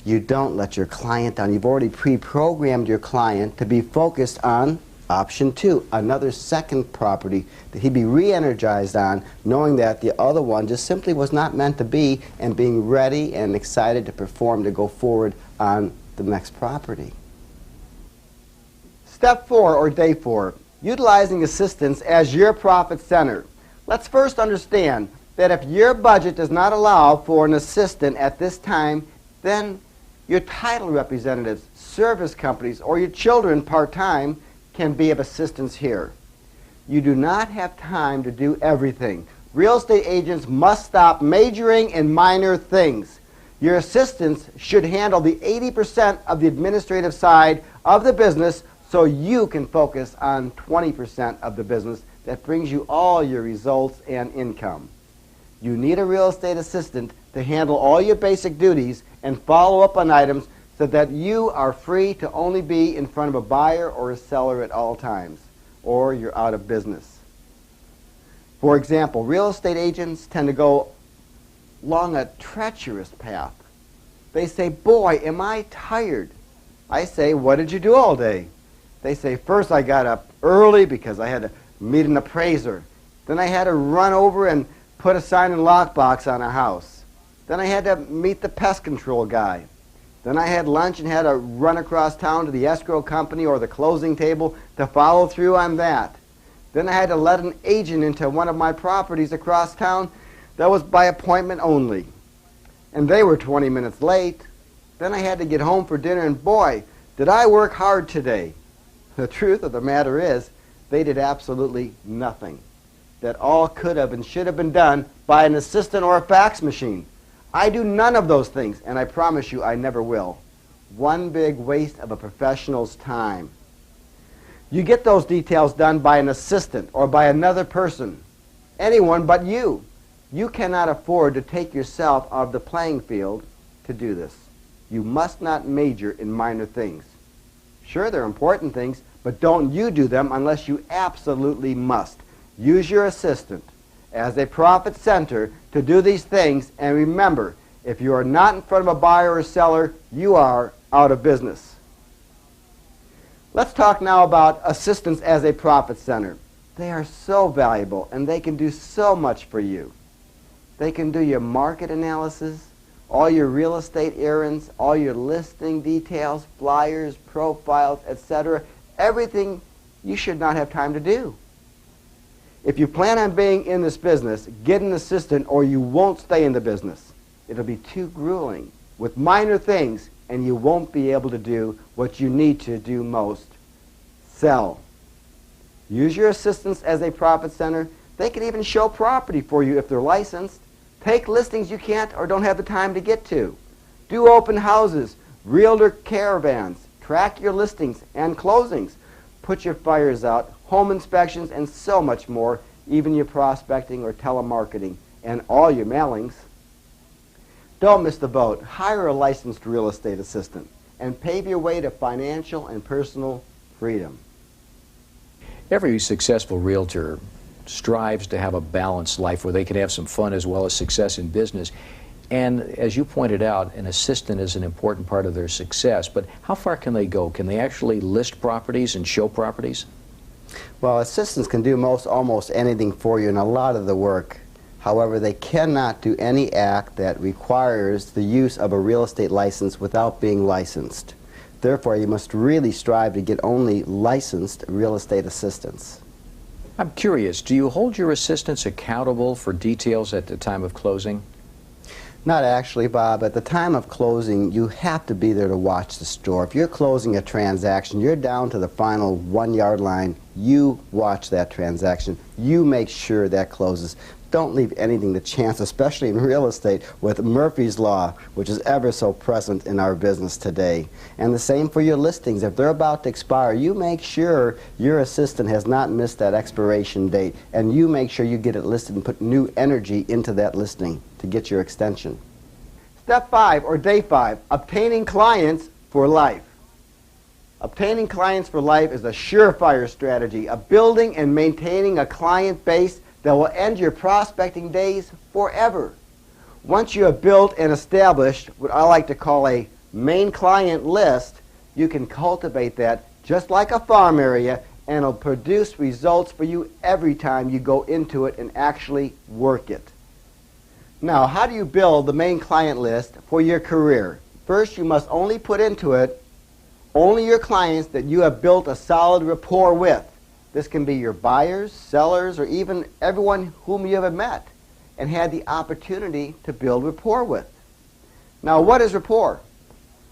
you don't let your client down. You've already pre-programmed your client to be focused on option 2, another second property that he'd be re-energized on, knowing that the other one just simply was not meant to be, and being ready and excited to perform to go forward on the next property. Step 4, or day 4. Utilizing assistants as your profit center. Let's first understand that if your budget does not allow for an assistant at this time, then your title representatives, service companies, or your children part-time can be of assistance here. You do not have time to do everything. Real estate agents must stop majoring in minor things. Your assistants should handle the 80% of the administrative side of the business, so you can focus on 20% of the business that brings you all your results and income. You need a real estate assistant to handle all your basic duties and follow up on items so that you are free to only be in front of a buyer or a seller at all times, or you're out of business. For example, real estate agents tend to go along a treacherous path. They say, boy, am I tired. I say, what did you do all day? They say, first I got up early because I had to meet an appraiser. Then I had to run over and put a sign and lockbox on a house. Then I had to meet the pest control guy. Then I had lunch and had to run across town to the escrow company or the closing table to follow through on that. Then I had to let an agent into one of my properties across town that was by appointment only. And they were 20 minutes late. Then I had to get home for dinner, and boy, did I work hard today. The truth of the matter is, they did absolutely nothing. That all could have and should have been done by an assistant or a fax machine. I do none of those things, and I promise you I never will. One big waste of a professional's time. You get those details done by an assistant or by another person. Anyone but you. You cannot afford to take yourself out of the playing field to do this. You must not major in minor things. Sure, they're important things, but don't you do them unless you absolutely must. Use your assistant as a profit center to do these things, and remember, if you are not in front of a buyer or seller, you are out of business. Let's talk now about assistants as a profit center. They are so valuable, and they can do so much for you. They can do your market analysis, all your real estate errands, all your listing details, flyers, profiles, etc. Everything you should not have time to do. If you plan on being in this business, get an assistant or you won't stay in the business. It'll be too grueling with minor things, and you won't be able to do what you need to do most. Sell. Use your assistants as a profit center. They can even show property for you if they're licensed. Take listings you can't or don't have the time to get to. Do open houses, realtor caravans, track your listings and closings. Put your fires out, home inspections, and so much more, even your prospecting or telemarketing, and all your mailings. Don't miss the boat. Hire a licensed real estate assistant and pave your way to financial and personal freedom. Every successful realtor strives to have a balanced life where they can have some fun as well as success in business. And as you pointed out, an assistant is an important part of their success, but how far can they go? Can they actually list properties and show properties? Well, assistants can do almost anything for you and a lot of the work. However, they cannot do any act that requires the use of a real estate license without being licensed. Therefore, you must really strive to get only licensed real estate assistants. I'm curious, do you hold your assistants accountable for details at the time of closing? Not actually, Bob. At the time of closing, you have to be there to watch the store. If you're closing a transaction, you're down to the final 1 yard line. You watch that transaction. You make sure that closes. Don't leave anything to chance, especially in real estate with Murphy's Law, which is ever so present in our business today. And the same for your listings. If they're about to expire, you make sure your assistant has not missed that expiration date, and you make sure you get it listed and put new energy into that listing to get your extension. Step 5, or day 5, obtaining clients for life. Obtaining clients for life is a surefire strategy of building and maintaining a client base that will end your prospecting days forever. Once you have built and established what I like to call a main client list, you can cultivate that just like a farm area, and it'll produce results for you every time you go into it and actually work it. Now, how do you build the main client list for your career? First, you must only put into it only your clients that you have built a solid rapport with. This can be your buyers, sellers, or even everyone whom you have met and had the opportunity to build rapport with. Now, what is rapport?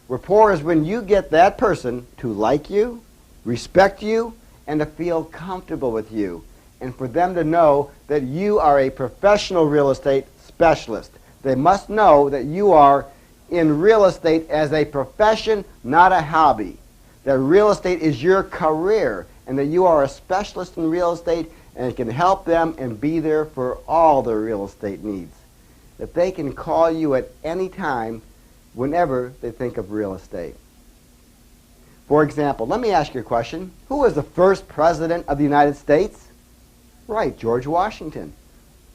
Rapport is when you get that person to like you, respect you, and to feel comfortable with you, and for them to know that you are a professional real estate specialist. They must know that you are in real estate as a profession, not a hobby. That real estate is your career, and that you are a specialist in real estate and can help them and be there for all their real estate needs. That they can call you at any time whenever they think of real estate. For example, let me ask you a question. Who was the first president of the United States? Right, George Washington.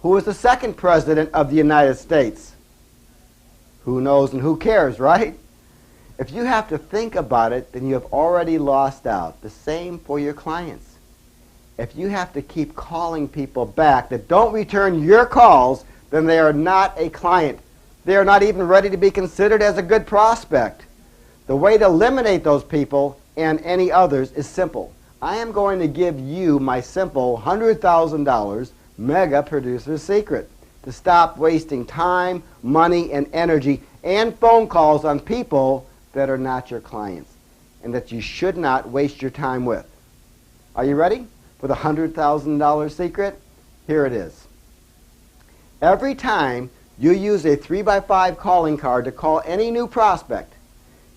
Who was the second president of the United States? Who knows and who cares, right? If you have to think about it, then you have already lost out. The same for your clients. If you have to keep calling people back that don't return your calls, then they are not a client. They are not even ready to be considered as a good prospect. The way to eliminate those people and any others is simple. I am going to give you my simple $100,000 mega producer secret to stop wasting time, money, and energy and phone calls on people that are not your clients and that you should not waste your time with. Are you ready for the $100,000 secret? Here it is. Every time you use a 3x5 calling card to call any new prospect,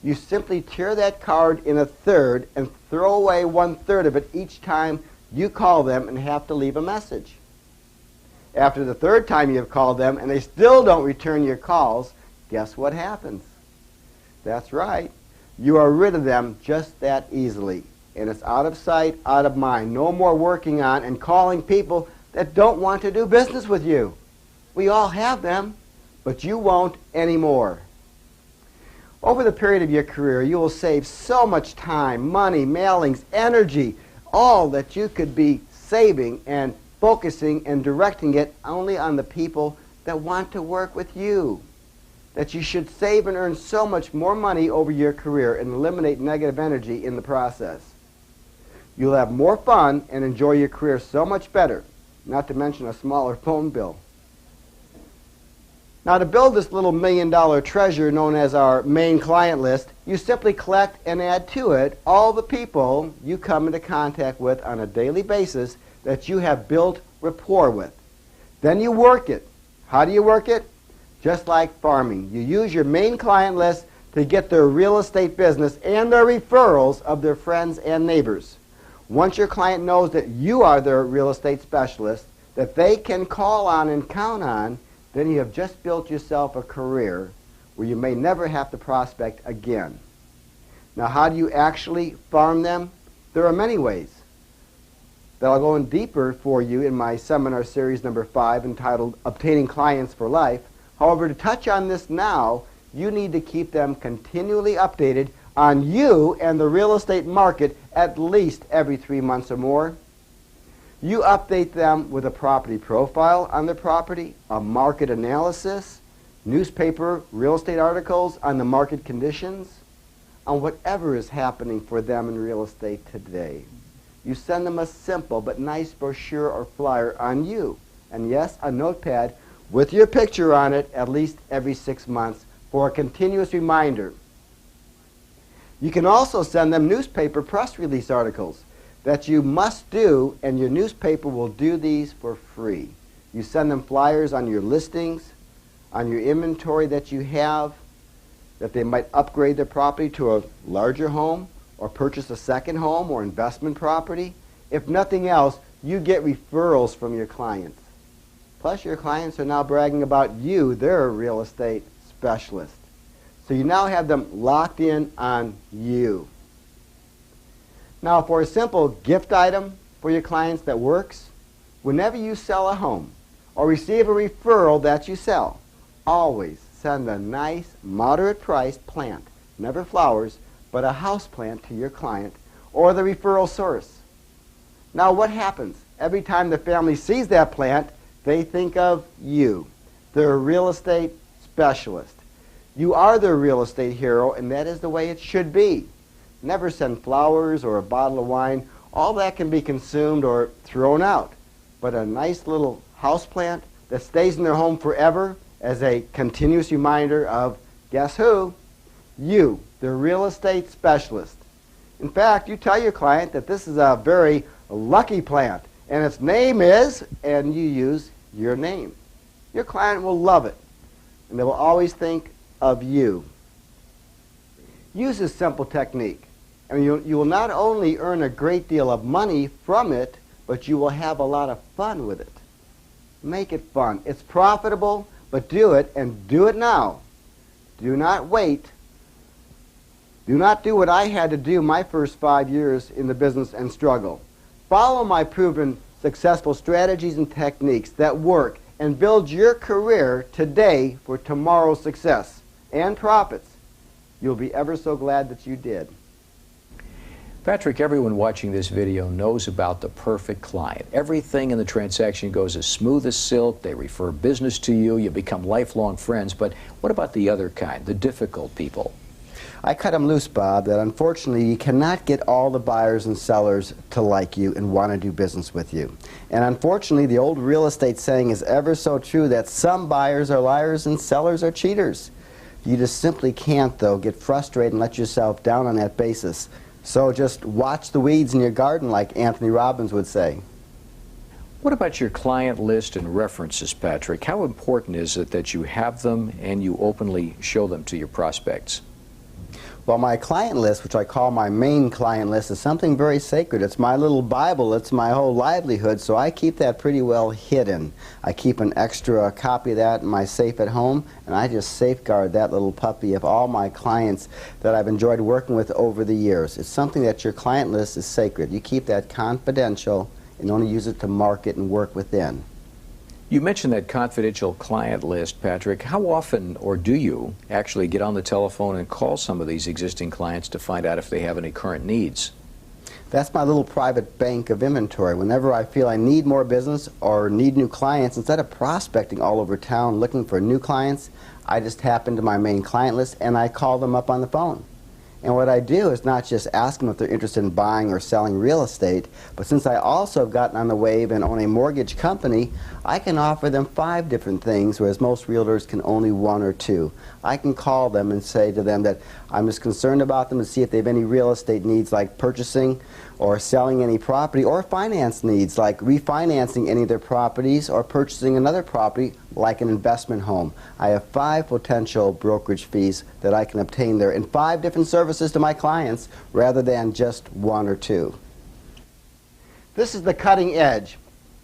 you simply tear that card in a third and throw away 1/3 of it each time you call them and have to leave a message. After the third time you have called them and they still don't return your calls, guess what happens? That's right. You are rid of them just that easily. And it's out of sight, out of mind. No more working on and calling people that don't want to do business with you. We all have them, but you won't anymore. Over the period of your career, you will save so much time, money, mailings, energy, all that you could be saving and focusing and directing it only on the people that want to work with you. That you should save and earn so much more money over your career and eliminate negative energy in the process. You'll have more fun and enjoy your career so much better, not to mention a smaller phone bill. Now, to build this little $1 million treasure known as our main client list, you simply collect and add to it all the people you come into contact with on a daily basis that you have built rapport with. Then you work it. How do you work it? Just like farming. You use your main client list to get their real estate business and their referrals of their friends and neighbors. Once your client knows that you are their real estate specialist, that they can call on and count on, then you have just built yourself a career where you may never have to prospect again. Now, how do you actually farm them? There are many ways that I'll go in deeper for you in my seminar series number 5 entitled Obtaining Clients for Life. However, to touch on this now, you need to keep them continually updated on you and the real estate market at least every 3 months or more. You update them with a property profile on their property, a market analysis, newspaper, real estate articles on the market conditions, on whatever is happening for them in real estate today. You send them a simple but nice brochure or flyer on you, and yes, a notepad with your picture on it at least every 6 months for a continuous reminder. You can also send them newspaper press release articles that you must do, and your newspaper will do these for free. You send them flyers on your listings, on your inventory that you have, that they might upgrade their property to a larger home or purchase a second home or investment property. If nothing else, you get referrals from your clients. Plus, your clients are now bragging about you, they're a real estate specialist. So you now have them locked in on you. Now, for a simple gift item for your clients that works, whenever you sell a home or receive a referral that you sell, always send a nice, moderate-priced plant, never flowers, but a house plant to your client or the referral source. Now, what happens? Every time the family sees that plant, they think of you. They're a real estate specialist. You are their real estate hero, and that is the way it should be. Never send flowers or a bottle of wine. All that can be consumed or thrown out. But a nice little house plant that stays in their home forever as a continuous reminder of, guess who? You, the real estate specialist. In fact, you tell your client that this is a very lucky plant, and its name is, and you use your name. Your client will love it, and they will always think of you. Use this simple technique, and you will not only earn a great deal of money from it, but you will have a lot of fun with it. Make it fun. It's profitable, but do it, and do it now. Do not wait. Do not do what I had to do my first 5 years in the business and struggle. Follow my proven successful strategies and techniques that work and build your career today for tomorrow's success and profits. You'll be ever so glad that you did. Patrick, everyone watching this video knows about the perfect client. Everything in the transaction goes as smooth as silk. They refer business to you. You become lifelong friends. But what about the other kind, the difficult people? I cut them loose, Bob, that unfortunately you cannot get all the buyers and sellers to like you and want to do business with you. And unfortunately, the old real estate saying is ever so true that some buyers are liars and sellers are cheaters. You just simply can't, though, get frustrated and let yourself down on that basis. So just watch the weeds in your garden, like Anthony Robbins would say. What about your client list and references, Patrick? How important is it that you have them and you openly show them to your prospects? Well, my client list, which I call my main client list, is something very sacred. It's my little Bible. It's my whole livelihood, so I keep that pretty well hidden. I keep an extra copy of that in my safe at home, and I just safeguard that little puppy of all my clients that I've enjoyed working with over the years. It's something that your client list is sacred. You keep that confidential and only use it to market and work within. You mentioned that confidential client list, Patrick. How often, or do you, actually get on the telephone and call some of these existing clients to find out if they have any current needs? That's my little private bank of inventory. Whenever I feel I need more business or need new clients, instead of prospecting all over town looking for new clients, I just tap into my main client list and I call them up on the phone. And what I do is not just ask them if they're interested in buying or selling real estate, but since I also have gotten on the wave and own a mortgage company, I can offer them 5 different things, whereas most realtors can only 1 or 2. I can call them and say to them that I'm just concerned about them to see if they have any real estate needs like purchasing or selling any property, or finance needs like refinancing any of their properties or purchasing another property like an investment home. I have 5 potential brokerage fees that I can obtain there and 5 different services to my clients rather than just 1 or 2. This is the cutting edge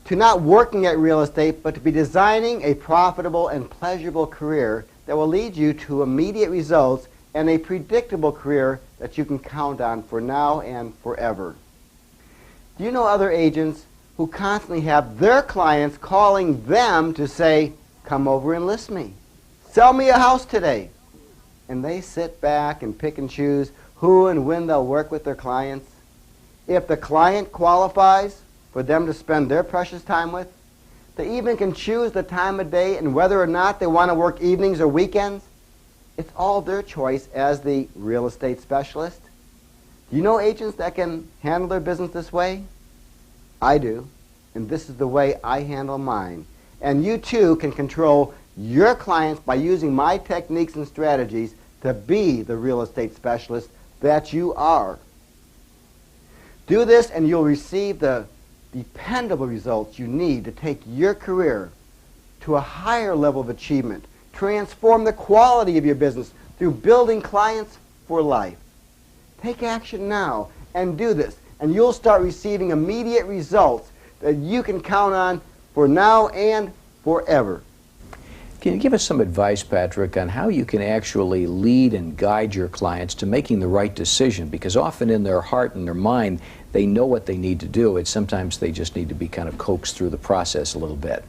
to not working at real estate, but to be designing a profitable and pleasurable career that will lead you to immediate results and a predictable career that you can count on for now and forever. Do you know other agents who constantly have their clients calling them to say, come over and list me? Sell me a house today. And they sit back and pick and choose who and when they'll work with their clients. If the client qualifies for them to spend their precious time with, they even can choose the time of day and whether or not they want to work evenings or weekends. It's all their choice as the real estate specialist. Do you know agents that can handle their business this way? I do. And this is the way I handle mine. And you too can control your clients by using my techniques and strategies to be the real estate specialist that you are. Do this and you'll receive the dependable results you need to take your career to a higher level of achievement. Transform the quality of your business through building clients for life. Take action now and do this, and you'll start receiving immediate results that you can count on for now and forever. Can you give us some advice, Patrick, on how you can actually lead and guide your clients to making the right decision? Because often in their heart and their mind, they know what they need to do. It's sometimes they just need to be kind of coaxed through the process a little bit.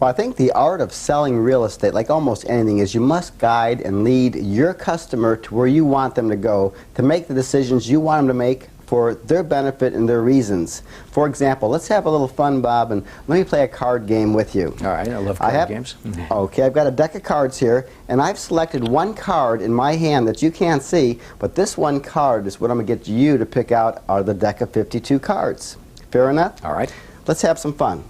Well, I think the art of selling real estate, like almost anything, is you must guide and lead your customer to where you want them to go to make the decisions you want them to make for their benefit and their reasons. For example, let's have a little fun, Bob, and let me play a card game with you. All right, I love card games. Okay, I've got a deck of cards here, and I've selected one card in my hand that you can't see, but this one card is what I'm going to get you to pick out of the deck of 52 cards. Fair enough? All right. Let's have some fun.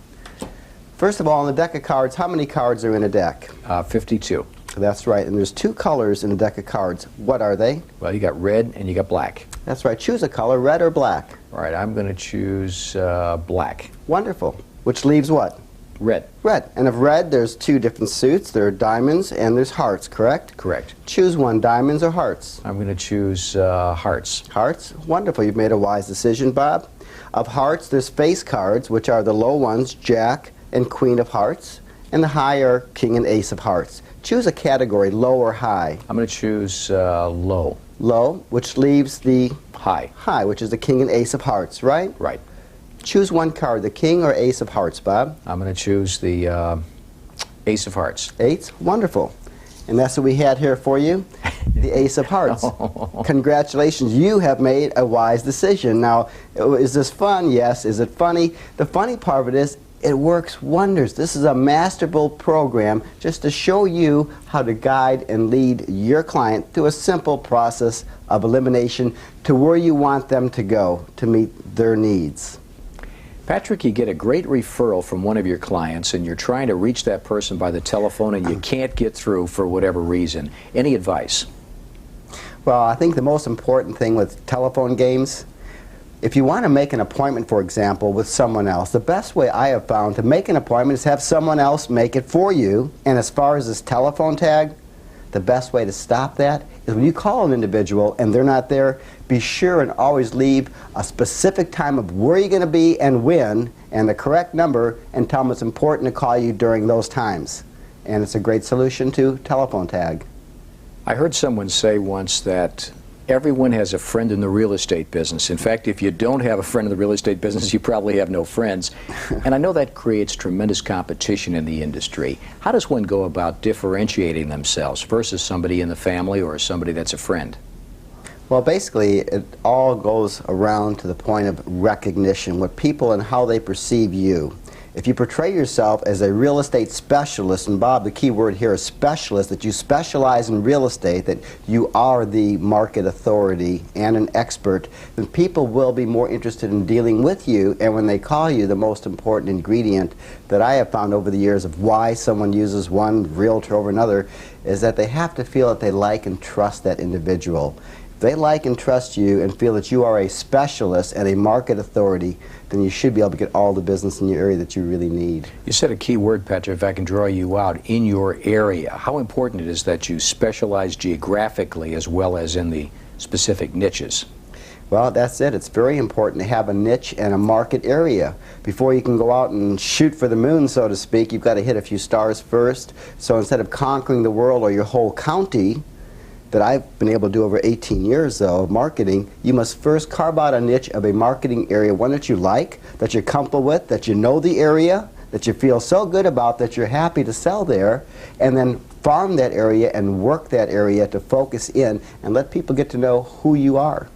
First of all, on the deck of cards, how many cards are in a deck? 52. That's right, and there's two colors in a deck of cards. What are they? Well, you got red and you got black. That's right. Choose a color, red or black. All right, I'm going to choose black. Wonderful. Which leaves what? Red. Red. And of red, there's two different suits. There are diamonds and there's hearts, correct? Correct. Choose one, diamonds or hearts. I'm going to choose hearts. Hearts? Wonderful. You've made a wise decision, Bob. Of hearts, there's face cards, which are the low ones, Jack and Queen of Hearts, and the high are King and Ace of Hearts. Choose a category, low or high. I'm going to choose low. Low, which leaves the high. High, which is the King and Ace of Hearts, right? Right. Choose one card, the King or Ace of Hearts, Bob. I'm going to choose the Ace of Hearts. Ace? Wonderful. And that's what we had here for you, the Ace of Hearts. Congratulations, you have made a wise decision. Now, is this fun? Yes. Is it funny? The funny part of it is, it works wonders. This is a masterful program just to show you how to guide and lead your client through a simple process of elimination to where you want them to go to meet their needs. Patrick, you get a great referral from one of your clients and you're trying to reach that person by the telephone and you can't get through for whatever reason. Any advice? Well, I think the most important thing with telephone games, if you want to make an appointment, for example, with someone else, the best way I have found to make an appointment is have someone else make it for you. And as far as this telephone tag, the best way to stop that is when you call an individual and they're not there, be sure and always leave a specific time of where you're going to be and when, and the correct number, and tell them it's important to call you during those times. And it's a great solution to telephone tag. I heard someone say once that everyone has a friend in the real estate business. In fact, if you don't have a friend in the real estate business, you probably have no friends. And I know that creates tremendous competition in the industry. How does one go about differentiating themselves versus somebody in the family or somebody that's a friend? Well, basically, it all goes around to the point of recognition, what people and how they perceive you. If you portray yourself as a real estate specialist, and Bob, the key word here is specialist, that you specialize in real estate, that you are the market authority and an expert, then people will be more interested in dealing with you. And when they call you, the most important ingredient that I have found over the years of why someone uses one realtor over another is that they have to feel that they like and trust that individual. If they like and trust you and feel that you are a specialist and a market authority, then you should be able to get all the business in your area that you really need. You said a key word, Patrick, if I can draw you out, in your area. How important it is that you specialize geographically as well as in the specific niches? Well, that's it. It's very important to have a niche and a market area. Before you can go out and shoot for the moon, so to speak, you've got to hit a few stars first. So instead of conquering the world or your whole county, that I've been able to do over 18 years, though, of marketing, you must first carve out a niche of a marketing area, one that you like, that you're comfortable with, that you know the area, that you feel so good about that you're happy to sell there, and then farm that area and work that area to focus in and let people get to know who you are.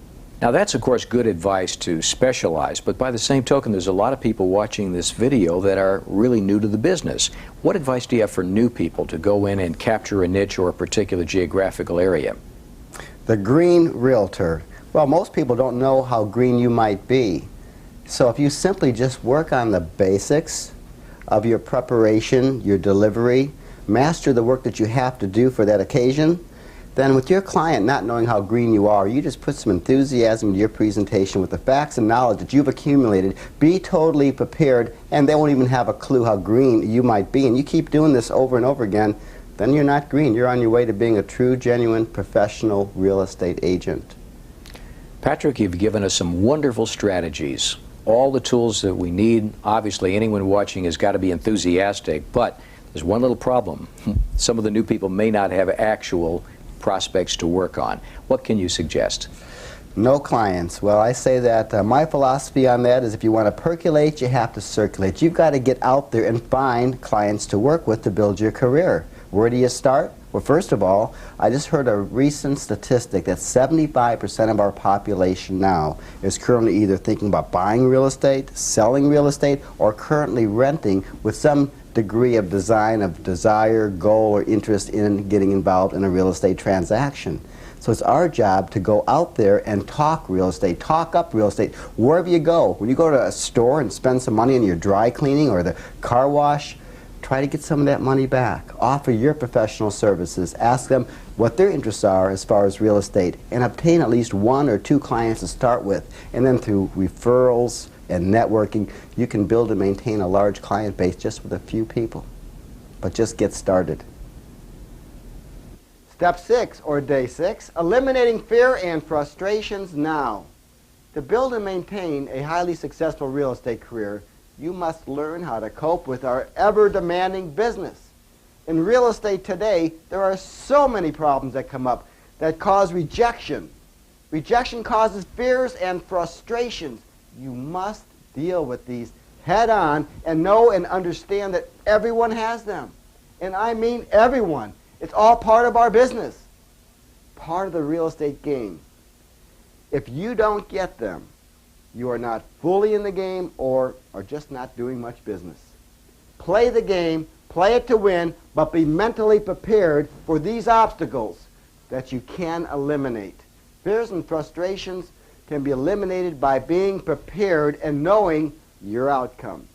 Now that's of course good advice to specialize, but by the same token there's a lot of people watching this video that are really new to the business. What advice do you have for new people to go in and capture a niche or a particular geographical area? The green realtor. Well, most people don't know how green you might be. So if you simply just work on the basics of your preparation, your delivery, master the work that you have to do for that occasion, then with your client not knowing how green you are, you just put some enthusiasm into your presentation with the facts and knowledge that you've accumulated. Be totally prepared, and they won't even have a clue how green you might be. And you keep doing this over and over again, then you're not green. You're on your way to being a true, genuine, professional real estate agent. Patrick, you've given us some wonderful strategies. All the tools that we need. Obviously, anyone watching has got to be enthusiastic, but there's one little problem. Some of the new people may not have actual prospects to work on. What can you suggest? No clients. Well, I say that my philosophy on that is if you want to percolate, you have to circulate. You've got to get out there and find clients to work with to build your career. Where do you start? Well, first of all, I just heard a recent statistic that 75% of our population now is currently either thinking about buying real estate, selling real estate, or currently renting with some degree of desire, goal, or interest in getting involved in a real estate transaction. So it's our job to go out there and talk real estate, talk up real estate, wherever you go. When you go to a store and spend some money on your dry cleaning or the car wash, try to get some of that money back. Offer your professional services. Ask them what their interests are as far as real estate, and obtain at least 1 or 2 clients to start with. And then through referrals and networking, you can build and maintain a large client base just with a few people. But just get started. Step 6, or day 6, eliminating fear and frustrations now. To build and maintain a highly successful real estate career, you must learn how to cope with our ever-demanding business. In real estate today, there are so many problems that come up that cause rejection. Rejection causes fears and frustrations. You must deal with these head-on and know and understand that everyone has them. And I mean everyone. It's all part of our business, part of the real estate game. If you don't get them, you are not fully in the game or are just not doing much business. Play the game, play it to win, but be mentally prepared for these obstacles that you can eliminate. Fears and frustrations can be eliminated by being prepared and knowing your outcome.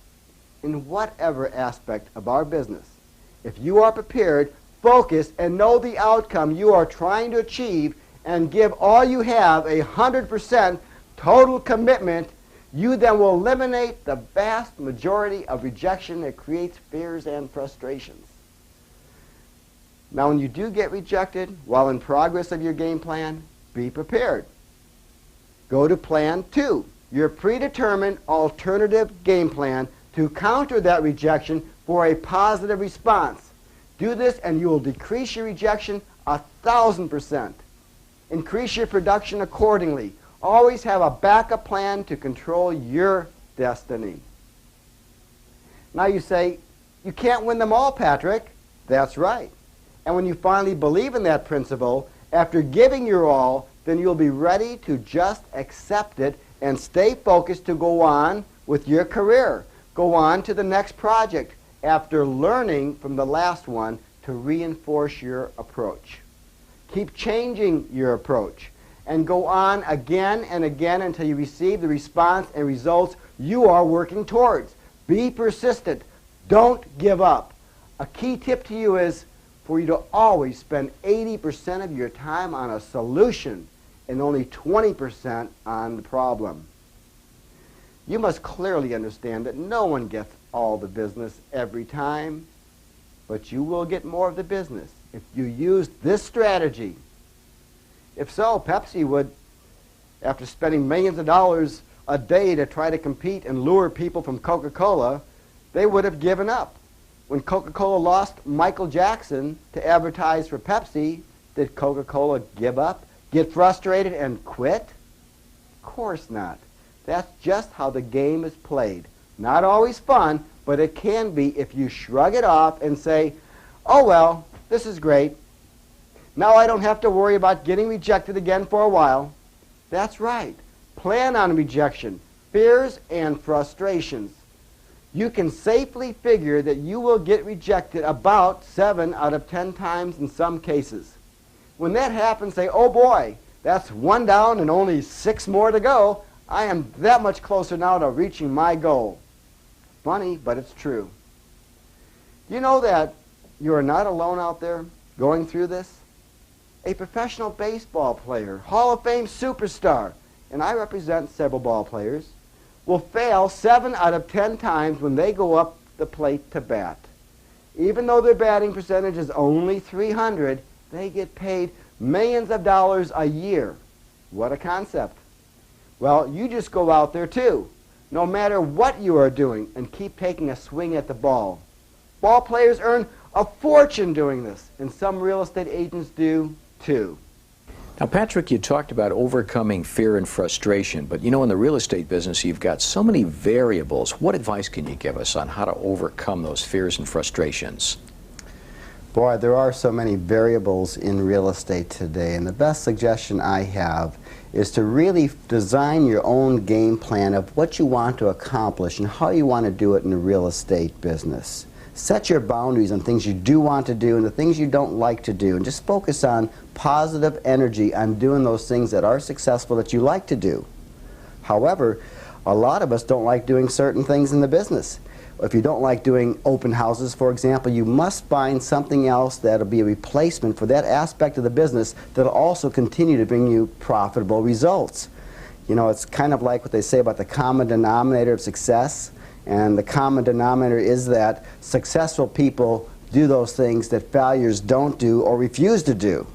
In whatever aspect of our business, if you are prepared, focus, and know the outcome you are trying to achieve, and give all you have 100% total commitment, you then will eliminate the vast majority of rejection that creates fears and frustrations. Now, when you do get rejected while in progress of your game plan, be prepared. Go to plan 2, your predetermined alternative game plan to counter that rejection for a positive response. Do this and you will decrease your rejection 1,000%. Increase your production accordingly. Always have a backup plan to control your destiny. Now you say, you can't win them all, Patrick. That's right. And when you finally believe in that principle, after giving your all, then you'll be ready to just accept it and stay focused to go on with your career. Go on to the next project after learning from the last one to reinforce your approach. Keep changing your approach and go on again and again until you receive the response and results you are working towards. Be persistent. Don't give up. A key tip to you is for you to always spend 80% of your time on a solution and only 20% on the problem. You must clearly understand that no one gets all the business every time, but you will get more of the business if you use this strategy. If so, Pepsi would, after spending millions of dollars a day to try to compete and lure people from Coca-Cola, they would have given up. When Coca-Cola lost Michael Jackson to advertise for Pepsi, did Coca-Cola give up, get frustrated, and quit? Of course not. That's just how the game is played. Not always fun, but it can be if you shrug it off and say, oh well, this is great. Now I don't have to worry about getting rejected again for a while. That's right. Plan on rejection, fears, and frustrations. You can safely figure that you will get rejected about 7 out of 10 times in some cases. When that happens, say, oh boy, that's 1 down and only 6 more to go. I am that much closer now to reaching my goal. Funny, but it's true. You know that you are not alone out there going through this? A professional baseball player, Hall of Fame superstar, and I represent several ball players, will fail 7 out of 10 times when they go up the plate to bat. Even though their batting percentage is only .300, they get paid millions of dollars a year. What a concept. Well, you just go out there too, no matter what you are doing, and keep taking a swing at the ball. Ball players earn a fortune doing this, and some real estate agents do too. Now, Patrick, you talked about overcoming fear and frustration, but you know, in the real estate business, you've got so many variables. What advice can you give us on how to overcome those fears and frustrations? Boy, there are so many variables in real estate today, and the best suggestion I have is to really design your own game plan of what you want to accomplish and how you want to do it in the real estate business. Set your boundaries on things you do want to do and the things you don't like to do, and just focus on positive energy on doing those things that are successful that you like to do. However, a lot of us don't like doing certain things in the business. If you don't like doing open houses, for example, you must find something else that'll be a replacement for that aspect of the business that'll also continue to bring you profitable results. You know, it's kind of like what they say about the common denominator of success. And the common denominator is that successful people do those things that failures don't do or refuse to do.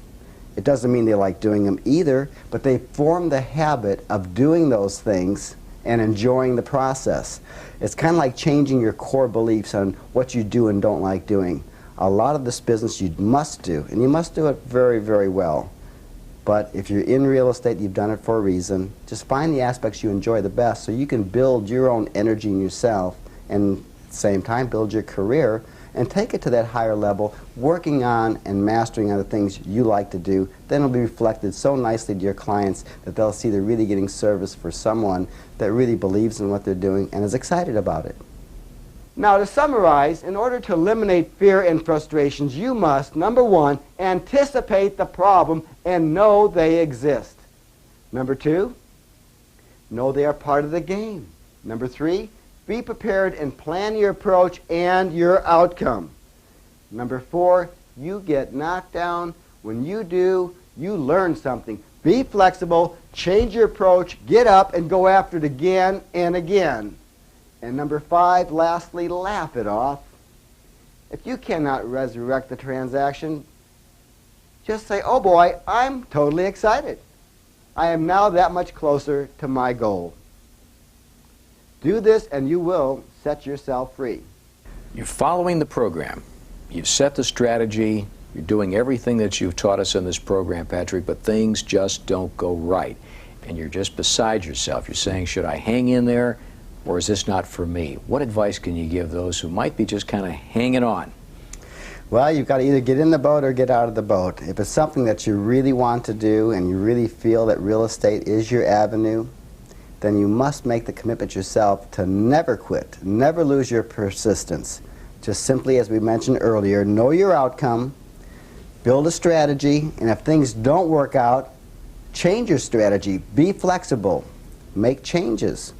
It doesn't mean they like doing them either, but they form the habit of doing those things and enjoying the process. It's kind of like changing your core beliefs on what you do and don't like doing. A lot of this business you must do, and you must do it very, very well. But if you're in real estate, you've done it for a reason. Just find the aspects you enjoy the best so you can build your own energy in yourself and at the same time build your career and take it to that higher level, working on and mastering on the things you like to do. Then it'll be reflected so nicely to your clients that they'll see they're really getting service for someone that really believes in what they're doing and is excited about it. Now, to summarize, in order to eliminate fear and frustrations, you must, number 1, anticipate the problem and know they exist. Number 2, know they are part of the game. Number 3, be prepared and plan your approach and your outcome. Number 4, you get knocked down. When you do, you learn something. Be flexible, change your approach, get up, and go after it again and again. And number 5, lastly, laugh it off. If you cannot resurrect the transaction, just say, oh boy, I'm totally excited. I am now that much closer to my goal. Do this and you will set yourself free. You're following the program. You've set the strategy. You're doing everything that you've taught us in this program, Patrick, but things just don't go right. And you're just beside yourself. You're saying, should I hang in there? Or is this not for me? What advice can you give those who might be just kind of hanging on? Well, you've got to either get in the boat or get out of the boat. If it's something that you really want to do and you really feel that real estate is your avenue, then you must make the commitment yourself to never quit, never lose your persistence. Just simply, as we mentioned earlier, know your outcome, build a strategy, and if things don't work out, change your strategy. Be flexible. Make changes.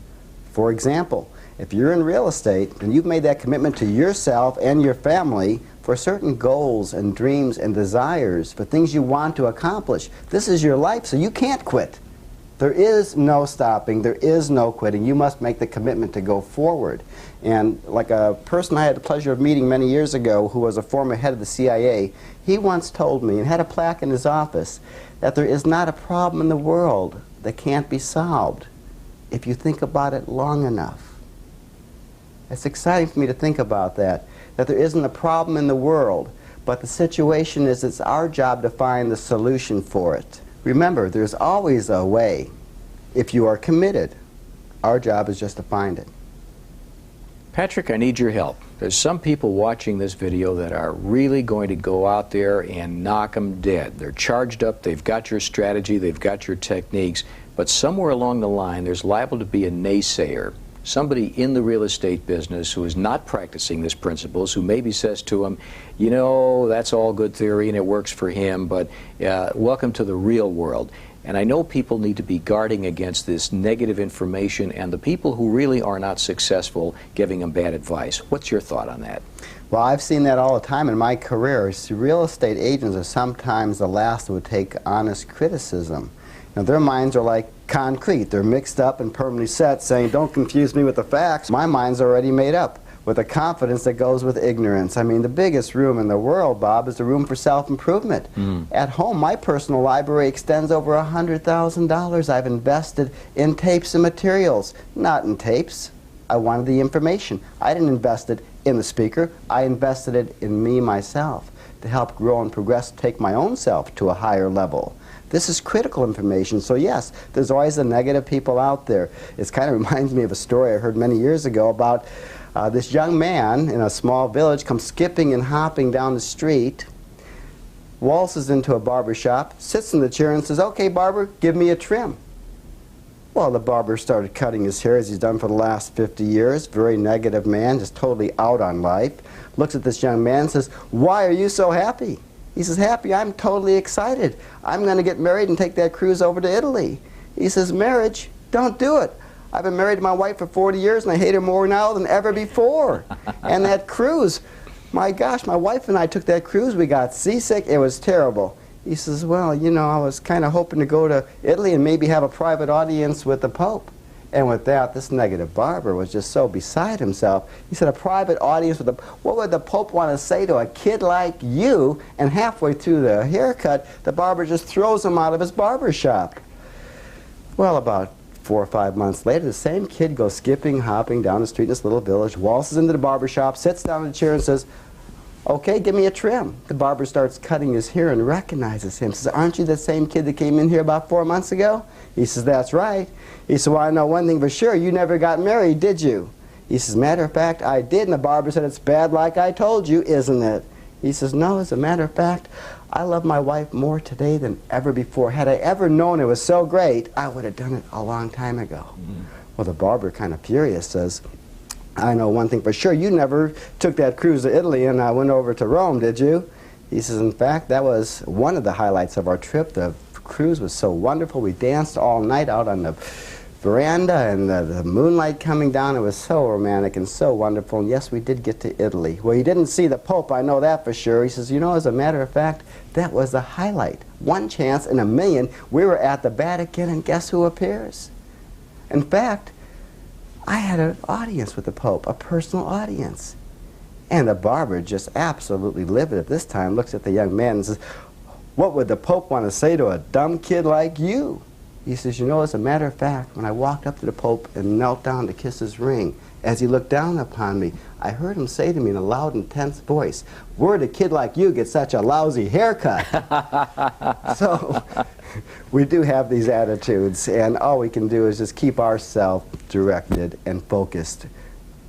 For example, if you're in real estate and you've made that commitment to yourself and your family for certain goals and dreams and desires, for things you want to accomplish, this is your life, so you can't quit. There is no stopping. There is no quitting. You must make the commitment to go forward. And like a person I had the pleasure of meeting many years ago who was a former head of the CIA, he once told me and had a plaque in his office that there is not a problem in the world that can't be solved if you think about it long enough. It's exciting for me to think about that there isn't a problem in the world, but the situation is it's our job to find the solution for it. Remember, there's always a way if you are committed. Our job is just to find it. Patrick, I need your help. There's some people watching this video that are really going to go out there and knock them dead. They're charged up, they've got your strategy, they've got your techniques, but somewhere along the line there's liable to be a naysayer, somebody in the real estate business who is not practicing these principles, who maybe says to him, you know, that's all good theory and it works for him, but welcome to the real world. And I know people need to be guarding against this negative information and the people who really are not successful giving them bad advice. What's your thought on that? Well, I've seen that all the time in my career. Real estate agents are sometimes the last who would take honest criticism. Now, their minds are like concrete. They're mixed up and permanently set, saying, don't confuse me with the facts. My mind's already made up, with a confidence that goes with ignorance. I mean, the biggest room in the world, Bob, is the room for self-improvement. At home, my personal library extends over $100,000 I've invested in tapes and materials. Not in tapes. I wanted the information. I didn't invest it in the speaker. I invested it in me, myself, to help grow and progress, take my own self to a higher level. This is critical information, so yes, there's always the negative people out there. It kind of reminds me of a story I heard many years ago about this young man in a small village comes skipping and hopping down the street, waltzes into a barber shop, sits in the chair and says, okay, barber, give me a trim. Well, the barber started cutting his hair as he's done for the last 50 years. Very negative man, just totally out on life. Looks at this young man and says, why are you so happy? He says, happy? I'm totally excited. I'm going to get married and take that cruise over to Italy. He says, marriage? Don't do it. I've been married to my wife for 40 years and I hate her more now than ever before. And that cruise, my gosh, my wife and I took that cruise. We got seasick. It was terrible. He says, well, you know, I was kind of hoping to go to Italy and maybe have a private audience with the Pope. And with that, this negative barber was just so beside himself. He said, a private audience with the... What would the Pope want to say to a kid like you? And halfway through the haircut, the barber just throws him out of his barber shop. Well, about 4 or 5 months later, the same kid goes skipping, hopping down the street in this little village, waltzes into the barber shop, sits down in the chair and says, okay, give me a trim. The barber starts cutting his hair and recognizes him. Says, aren't you the same kid that came in here about 4 months ago? He says, that's right. He said, well, I know one thing for sure. You never got married, did you? He says, matter of fact, I did. And the barber said, it's bad like I told you, isn't it? He says, no, as a matter of fact, I love my wife more today than ever before. Had I ever known it was so great, I would have done it a long time ago. Well, the barber, kind of furious, says, I know one thing for sure. You never took that cruise to Italy and went over to Rome, did you? He says, in fact, that was one of the highlights of our trip. The cruise was so wonderful. We danced all night out on the veranda and the moonlight coming down. It was so romantic and so wonderful. And yes, we did get to Italy. Well, you didn't see the Pope, I know that for sure. He says, you know, as a matter of fact, that was the highlight. One chance in a million, we were at the Vatican and guess who appears? In fact, I had an audience with the Pope, a personal audience. And the barber, just absolutely livid at this time, looks at the young man and says, what would the Pope want to say to a dumb kid like you? He says, you know, as a matter of fact, when I walked up to the Pope and knelt down to kiss his ring, as he looked down upon me, I heard him say to me in a loud, intense voice, where'd a kid like you get such a lousy haircut? So we do have these attitudes, and all we can do is just keep ourselves directed and focused.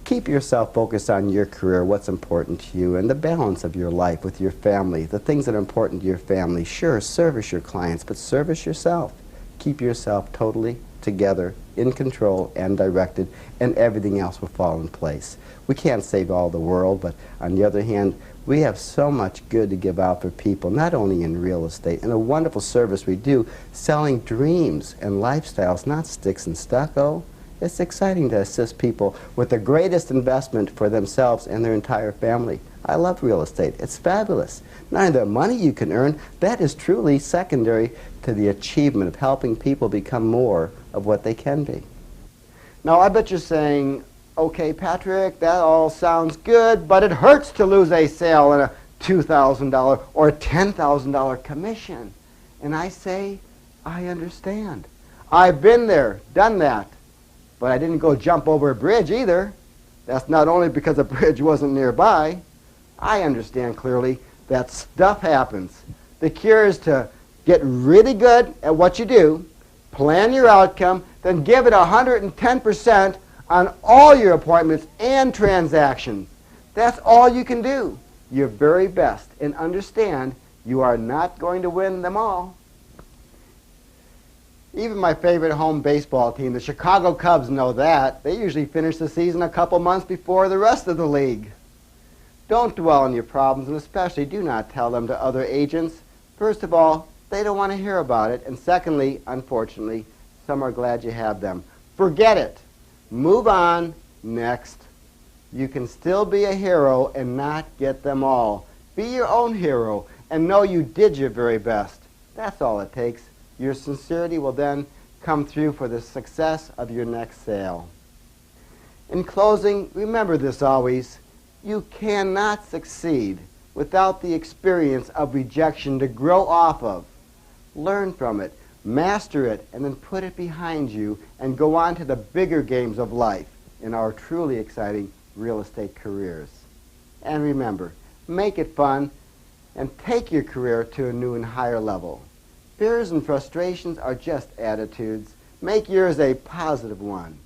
Keep yourself focused on your career, what's important to you, and the balance of your life with your family, the things that are important to your family. Sure, service your clients, but service yourself. Keep yourself totally together, in control, and directed, and everything else will fall in place. We can't save all the world, but on the other hand, we have so much good to give out for people, not only in real estate, and a wonderful service we do, selling dreams and lifestyles, not sticks and stucco. It's exciting to assist people with the greatest investment for themselves and their entire family. I love real estate. It's fabulous. Not only the money you can earn, that is truly secondary to the achievement of helping people become more of what they can be. Now, I bet you're saying, okay, Patrick, that all sounds good, but it hurts to lose a sale and a $2,000 or a $10,000 commission. And I say, I understand. I've been there, done that. But I didn't go jump over a bridge either. That's not only because a bridge wasn't nearby. I understand clearly that stuff happens. The cure is to get really good at what you do, plan your outcome, then give it 110% on all your appointments and transactions. That's all you can do. Your very best, and understand you are not going to win them all. Even my favorite home baseball team, the Chicago Cubs, know that. They usually finish the season a couple months before the rest of the league. Don't dwell on your problems, and especially do not tell them to other agents. First of all, they don't want to hear about it. And secondly, unfortunately, some are glad you have them. Forget it. Move on. Next. You can still be a hero and not get them all. Be your own hero and know you did your very best. That's all it takes. Your sincerity will then come through for the success of your next sale. In closing, remember this always. You cannot succeed without the experience of rejection to grow off of. Learn from it, master it, and then put it behind you and go on to the bigger games of life in our truly exciting real estate careers. And remember, make it fun and take your career to a new and higher level. Fears and frustrations are just attitudes. Make yours a positive one.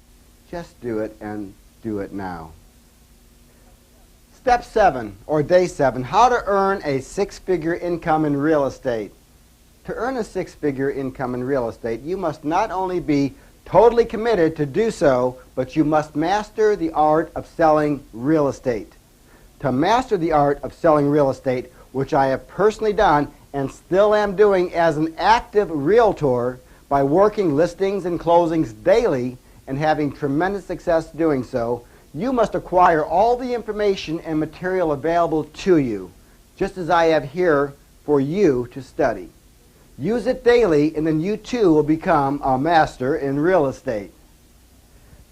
Just do it, and do it now. Step 7, or day 7, how to earn a six-figure income in real estate. To earn a six-figure income in real estate, you must not only be totally committed to do so, but you must master the art of selling real estate. To master the art of selling real estate, which I have personally done and still am doing as an active realtor by working listings and closings daily and having tremendous success doing so, you must acquire all the information and material available to you, just as I have here for you to study. Use it daily, and then you too will become a master in real estate.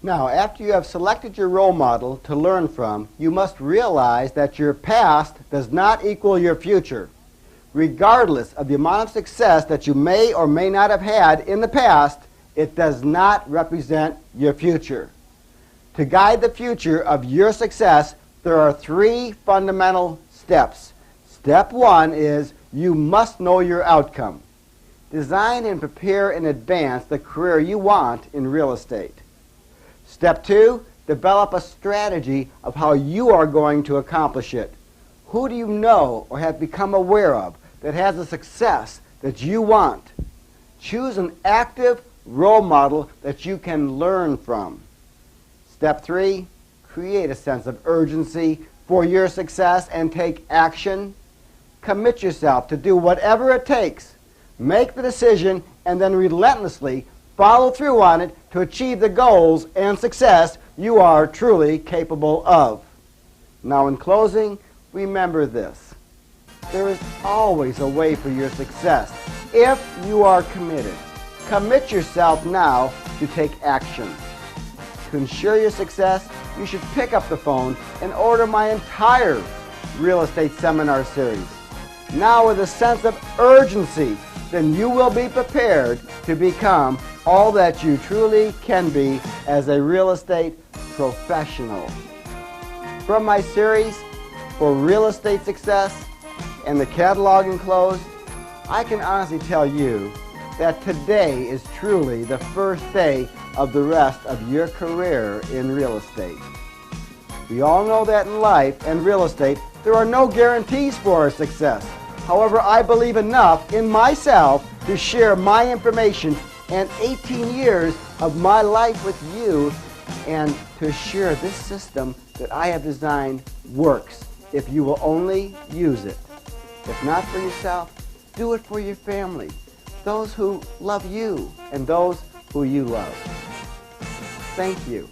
Now, after you have selected your role model to learn from, you must realize that your past does not equal your future. Regardless of the amount of success that you may or may not have had in the past, it does not represent your future. To guide the future of your success, there are 3 fundamental steps. Step 1 is you must know your outcome. Design and prepare in advance the career you want in real estate. Step 2, develop a strategy of how you are going to accomplish it. Who do you know or have become aware of that has the success that you want? Choose an active role model that you can learn from. Step 3, create a sense of urgency for your success and take action. Commit yourself to do whatever it takes. Make the decision and then relentlessly follow through on it to achieve the goals and success you are truly capable of. Now, in closing, remember this. There is always a way for your success if you are committed. Commit yourself now to take action. To ensure your success, you should pick up the phone and order my entire real estate seminar series. Now, with a sense of urgency, then you will be prepared to become all that you truly can be as a real estate professional. From my series for real estate success and the catalog enclosed, I can honestly tell you that today is truly the first day of the rest of your career in real estate. We all know that in life and real estate, there are no guarantees for our success. However, I believe enough in myself to share my information and 18 years of my life with you and to share this system that I have designed works if you will only use it. If not for yourself, do it for your family, those who love you and those who you love. Thank you.